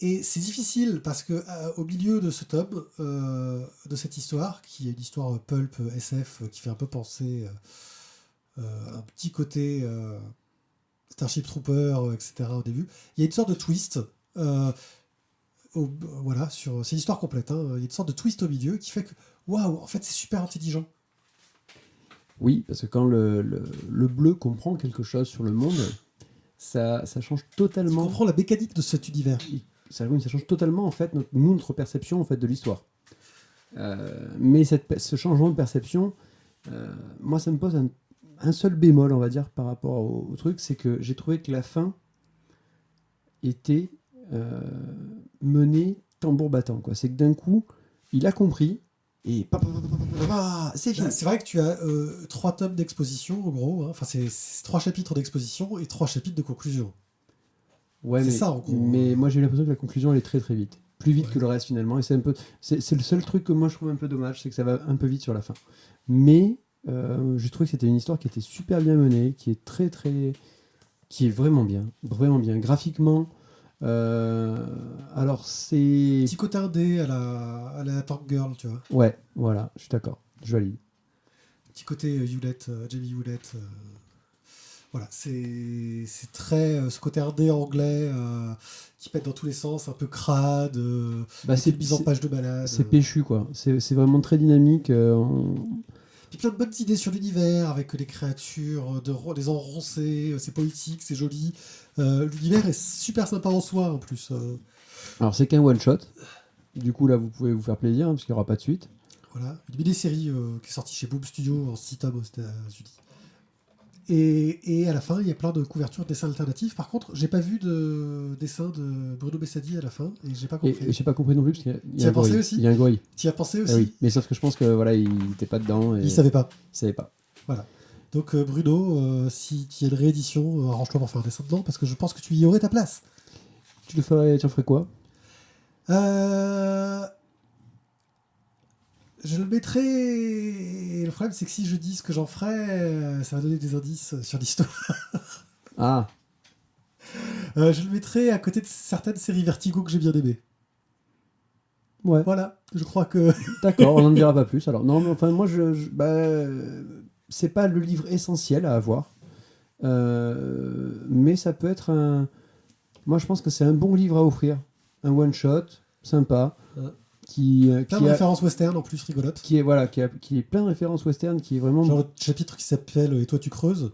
Speaker 1: Et c'est difficile parce que au milieu de ce tome, de cette histoire, qui est une histoire pulp SF qui fait un peu penser un petit côté Starship Trooper, etc. au début. Il y a une sorte de twist. Voilà, c'est une histoire complète. Hein. Il y a une sorte de twist au milieu qui fait que, waouh, en fait, c'est super intelligent.
Speaker 2: Oui, parce que quand le bleu comprend quelque chose sur le monde, ça change
Speaker 1: Tu
Speaker 2: totalement.
Speaker 1: comprends la mécanique de cet univers.
Speaker 2: Ça change totalement en fait notre perception en fait de l'histoire. Mais ce changement de perception, moi ça me pose un seul bémol, on va dire, par rapport au truc, c'est que j'ai trouvé que la fin était menée tambour battant, quoi. C'est que d'un coup, il a compris et c'est fini.
Speaker 1: C'est vrai que tu as 3 tomes d'exposition, en gros. Hein. Enfin, c'est 3 chapitres d'exposition et 3 chapitres de conclusion.
Speaker 2: Ouais,
Speaker 1: C'est
Speaker 2: mais,
Speaker 1: ça, en gros.
Speaker 2: mais moi j'ai eu l'impression que la conclusion elle est très très vite. Plus vite
Speaker 1: Ouais.
Speaker 2: que le reste finalement. Et c'est le seul truc que moi je trouve un peu dommage, c'est que ça va un peu vite sur la fin. Mais j'ai trouvé que c'était une histoire qui était super bien menée, qui est qui est vraiment bien. Vraiment bien. Graphiquement, alors c'est.
Speaker 1: Petit côté indé à la Tank Girl, tu vois.
Speaker 2: Ouais, voilà, je suis d'accord. Je valide.
Speaker 1: Petit côté Hewlett, Jamie Hewlett. Voilà, c'est très ce côté indé anglais qui pète dans tous les sens, un peu crade, avec une mise en page de balade.
Speaker 2: C'est péchu quoi. C'est vraiment très dynamique.
Speaker 1: Puis plein de bonnes idées sur l'univers, avec les créatures, les enroncés, c'est poétique, c'est joli. L'univers est super sympa en soi en plus.
Speaker 2: Alors c'est qu'un one shot. Du coup là vous pouvez vous faire plaisir hein, parce qu'il n'y aura pas de suite.
Speaker 1: Voilà, une mini-série qui est sortie chez Boom Studio en 6 tomes aux États-Unis. Et à la fin, il y a plein de couvertures, de dessins alternatifs. Par contre, j'ai pas vu de dessin de Bruno Bessadi à la fin, et j'ai pas compris.
Speaker 2: Et j'ai pas compris non plus parce qu'il
Speaker 1: Tu y as pensé aussi ?
Speaker 2: Il y a un gorille.
Speaker 1: Tu y as pensé aussi ?
Speaker 2: Ah oui, mais sauf que je pense que voilà, il était pas dedans. Et
Speaker 1: Il savait pas.
Speaker 2: Il savait pas.
Speaker 1: Voilà. Donc Bruno, si tu y a une réédition, arrange-toi pour faire un dessin dedans, parce que je pense que tu y aurais ta place.
Speaker 2: Tu en ferais quoi ?
Speaker 1: Je le mettrais. Le problème, c'est que si je dis ce que j'en ferais, ça va donner des indices sur l'histoire.
Speaker 2: Ah,
Speaker 1: Je le mettrais à côté de certaines séries Vertigo que j'ai bien aimées.
Speaker 2: ouais.
Speaker 1: Voilà, je crois que.
Speaker 2: D'accord, on n'en dira pas plus. Alors non, mais enfin moi c'est pas le livre essentiel à avoir, mais ça peut être un. Moi je pense que c'est un bon livre à offrir, un one shot sympa,
Speaker 1: Ouais.
Speaker 2: qui
Speaker 1: Plein de références western en plus rigolotes.
Speaker 2: qui est plein de références western, qui est vraiment
Speaker 1: Genre le chapitre qui s'appelle Et toi tu creuses.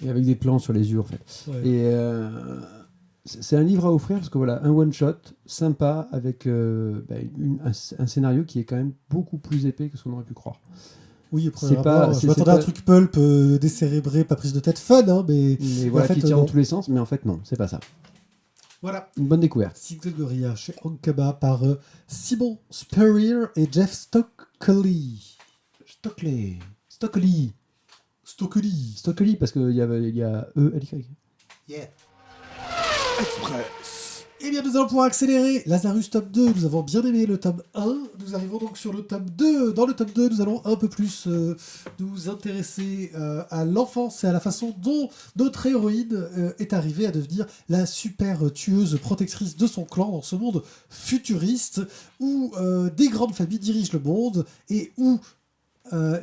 Speaker 2: et avec des plans sur les yeux en fait.
Speaker 1: Ouais.
Speaker 2: Et c'est un livre à offrir parce que voilà, un one shot sympa avec un scénario qui est quand même beaucoup plus épais que ce qu'on aurait pu croire.
Speaker 1: Oui,
Speaker 2: C'est pas-
Speaker 1: je
Speaker 2: c'est
Speaker 1: m'attendais à un
Speaker 2: pas-
Speaker 1: truc pulp, décérébré, pas prise de tête, fun, hein, mais
Speaker 2: Mais voilà,
Speaker 1: en fait,
Speaker 2: qui tire
Speaker 1: non.
Speaker 2: dans tous les sens, mais en fait non, c'est pas ça.
Speaker 1: Voilà.
Speaker 2: Une bonne découverte.
Speaker 1: Cycle de Gorilla chez Ankama par Simon Spurrier et Jeff Stockley.
Speaker 2: Stockley, parce qu'il y a E-L-Y.
Speaker 1: Yeah.
Speaker 3: Express.
Speaker 1: Eh bien, nous allons pouvoir accélérer. Lazarus tome 2, nous avons bien aimé le tome 1. Nous arrivons donc sur le tome 2. Dans le tome 2, nous allons un peu plus nous intéresser à l'enfance et à la façon dont notre héroïne est arrivée à devenir la super tueuse protectrice de son clan dans ce monde futuriste où des grandes familles dirigent le monde et où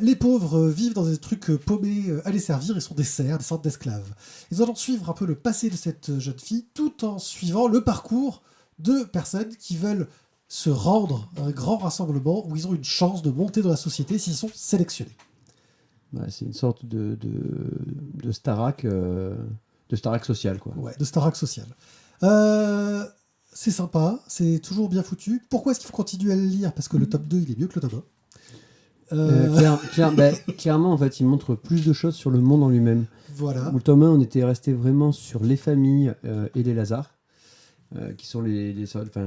Speaker 1: les pauvres vivent dans des trucs paumés à les servir et sont des serfs, des sortes d'esclaves. Et nous allons suivre un peu le passé de cette jeune fille tout en suivant le parcours de personnes qui veulent se rendre à un grand rassemblement où ils ont une chance de monter dans la société s'ils sont sélectionnés.
Speaker 2: Ouais, c'est une sorte de Starac, social, quoi.
Speaker 1: Ouais, de Starac social. C'est sympa, c'est toujours bien foutu. Pourquoi est-ce qu'il faut continuer à le lire ? Parce que le tome 2, il est mieux que le tome 1.
Speaker 2: Clairement, en fait, il montre plus de choses sur le monde en lui-même.
Speaker 1: Voilà.
Speaker 2: Où le tome 1, on était resté vraiment sur les familles et les Lazars, qui sont les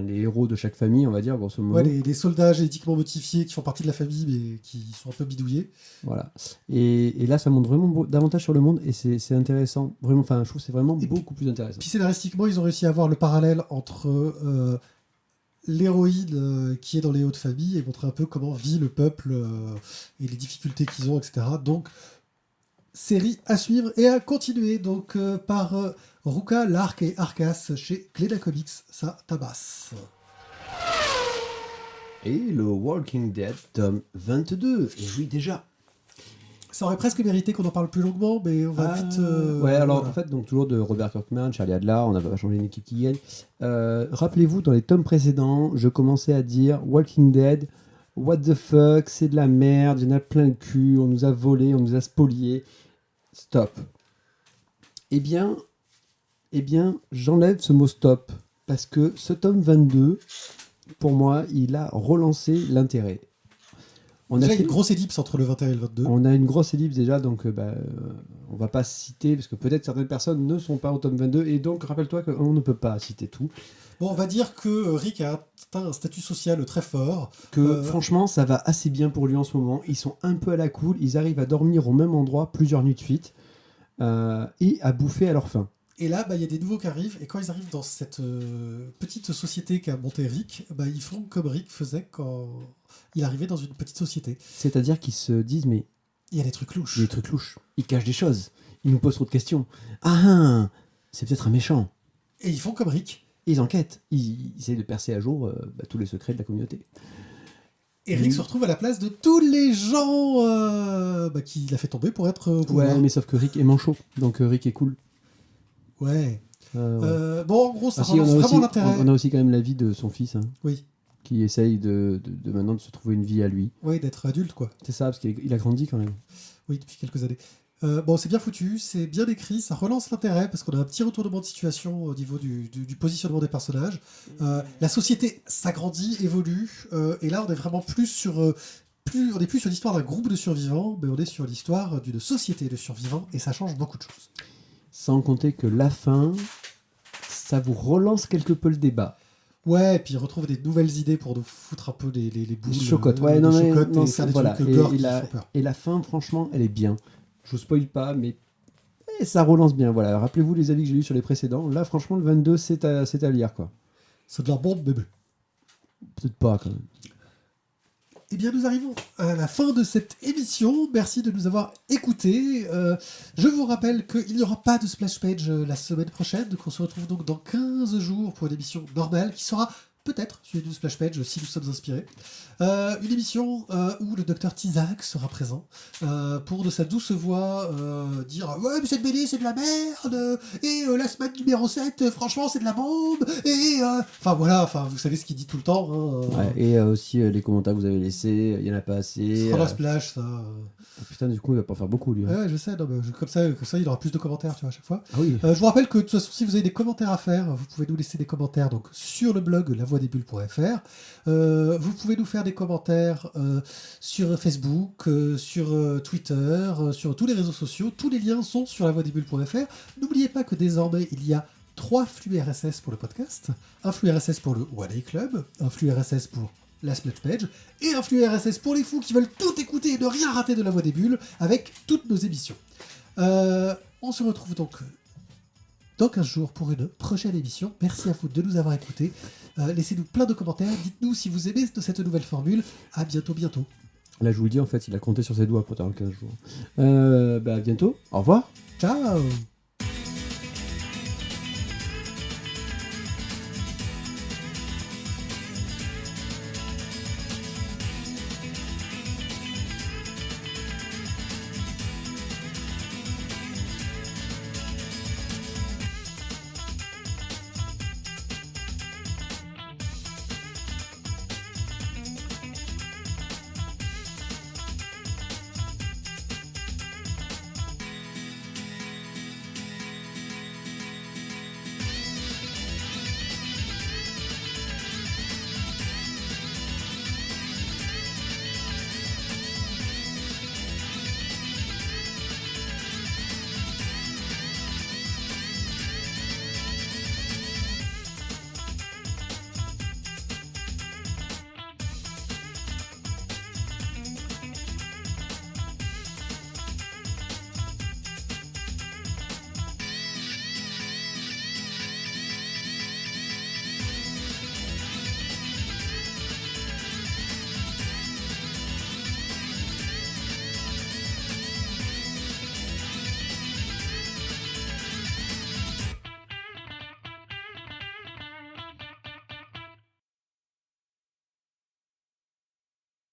Speaker 2: héros de chaque famille, on va dire, grosso modo.
Speaker 1: Ouais, les soldats génétiquement modifiés qui font partie de la famille mais qui sont un peu bidouillés.
Speaker 2: Voilà. Et là, ça montre vraiment davantage sur le monde et c'est intéressant. Vraiment, enfin, je trouve que c'est vraiment beaucoup plus intéressant.
Speaker 1: Puis scénaristiquement, ils ont réussi à avoir le parallèle entre l'héroïne qui est dans les hautes familles et montrer un peu comment vit le peuple et les difficultés qu'ils ont, etc. Donc, série à suivre et à continuer. Donc, par Ruka, Lark et Arcas chez Glénat Comics, ça tabasse.
Speaker 2: Et le Walking Dead, tome 22. Et oui, déjà.
Speaker 1: Ça aurait presque mérité qu'on en parle plus longuement, mais on va vite...
Speaker 2: ouais, alors
Speaker 1: voilà.
Speaker 2: en fait, donc toujours de Robert Kirkman, Charlie Adler, on n'a pas changé une équipe qui gagne. Rappelez-vous, dans les tomes précédents, je commençais à dire Walking Dead, what the fuck, c'est de la merde, il y en a plein le cul, on nous a volé, on nous a spolié. Stop. Eh bien, j'enlève ce mot stop, parce que ce tome 22, pour moi, il a relancé l'intérêt. On
Speaker 1: Déjà,
Speaker 2: a
Speaker 1: il y a
Speaker 2: fait...
Speaker 1: une grosse ellipse entre le 21 et le 22.
Speaker 2: On a une grosse ellipse déjà, donc on va pas citer, parce que peut-être certaines personnes ne sont pas au tome 22, et donc rappelle-toi qu'on ne peut pas citer tout.
Speaker 1: Bon, on va dire que Rick a atteint un statut social très fort.
Speaker 2: Que franchement, ça va assez bien pour lui en ce moment. Ils sont un peu à la cool, ils arrivent à dormir au même endroit plusieurs nuits de suite, et à bouffer à leur faim.
Speaker 1: Et là, il y a des nouveaux qui arrivent, et quand ils arrivent dans cette petite société qu'a montée Rick, ils font comme Rick faisait quand il arrivait dans une petite société.
Speaker 2: C'est-à-dire qu'ils se disent, mais
Speaker 1: Il y a des trucs louches.
Speaker 2: des trucs louches, ils cachent des choses, ils nous posent trop de questions. Ah, c'est peut-être un méchant.
Speaker 1: Et ils font comme Rick.
Speaker 2: Ils enquêtent, ils essaient de percer à jour tous les secrets de la communauté.
Speaker 1: Et Rick se retrouve à la place de tous les gens qu'il a fait tomber pour être au pouvoir.
Speaker 2: Ouais, mais sauf que Rick est manchot, donc Rick est cool.
Speaker 1: Ouais.
Speaker 2: Ouais.
Speaker 1: Bon, en gros, ça
Speaker 2: Ah si,
Speaker 1: relance vraiment l'intérêt.
Speaker 2: on a aussi quand même la vie de son fils,
Speaker 1: Oui.
Speaker 2: qui essaye de maintenant de se trouver une vie à lui.
Speaker 1: Oui, d'être adulte, quoi.
Speaker 2: C'est ça, parce qu'il a grandi quand même.
Speaker 1: Oui, depuis quelques années. Bon, c'est bien foutu, c'est bien écrit, ça relance l'intérêt parce qu'on a un petit retournement de situation au niveau du positionnement des personnages. La société s'agrandit, évolue, et là on est vraiment plus sur... on n'est plus sur l'histoire d'un groupe de survivants, mais on est sur l'histoire d'une société de survivants, et ça change beaucoup de choses.
Speaker 2: Sans compter que la fin, ça vous relance quelque peu le débat.
Speaker 1: Ouais, et puis il retrouve des nouvelles idées pour nous foutre un peu les boules.
Speaker 2: Chocotte, ouais,
Speaker 1: les
Speaker 2: non, mais
Speaker 1: chocottes
Speaker 2: non,
Speaker 1: et faire des
Speaker 2: voilà.
Speaker 1: trucs gore qui font peur.
Speaker 2: Et la fin, franchement, elle est bien. Je vous spoil pas, mais ça relance bien. Voilà. Rappelez-vous les avis que j'ai eus sur les précédents. Là, franchement, le 22, c'est à lire, quoi.
Speaker 1: C'est de la bombe, bébé.
Speaker 2: Peut-être pas, quand même.
Speaker 1: Eh bien, nous arrivons à la fin de cette émission. Merci de nous avoir écoutés. Je vous rappelle qu'il n'y aura pas de splash page la semaine prochaine. Donc, on se retrouve donc dans 15 jours pour une émission normale qui sera peut-être suivie d'une splash page si nous sommes inspirés. Une émission où le docteur Tizak sera présent pour de sa douce voix dire « Ouais, mais cette BD, c'est de la merde et la semaine numéro 7, franchement, c'est de la bombe et... » Enfin, voilà, vous savez ce qu'il dit tout le temps.
Speaker 2: Ouais, et aussi les commentaires que vous avez laissés, il n'y en a pas assez.
Speaker 1: Ce sera la splash, ça.
Speaker 2: Ah, putain, du coup, il va pas faire beaucoup, lui.
Speaker 1: Ouais, je sais, non, mais comme ça, il aura plus de commentaires, tu vois, à chaque fois.
Speaker 2: Ah oui.
Speaker 1: Je vous rappelle que, de toute façon, si vous avez des commentaires à faire, vous pouvez nous laisser des commentaires donc, sur le blog lavoidesbulles.fr. Vous pouvez nous faire des commentaires sur Facebook, sur Twitter, sur tous les réseaux sociaux. Tous les liens sont sur lavoidesbulles.fr. N'oubliez pas que désormais, il y a 3 flux RSS pour le podcast, un flux RSS pour le One A Club, un flux RSS pour la splash page, et un flux RSS pour les fous qui veulent tout écouter et ne rien rater de La Voix des Bulles avec toutes nos émissions. On se retrouve donc dans 15 jours pour une prochaine émission. Merci à vous de nous avoir écoutés. Laissez-nous plein de commentaires. Dites-nous si vous aimez cette nouvelle formule. À bientôt.
Speaker 2: Là, je vous le dis, en fait, il a compté sur ses doigts pour dans 15 jours. À bientôt. Au revoir.
Speaker 1: Ciao.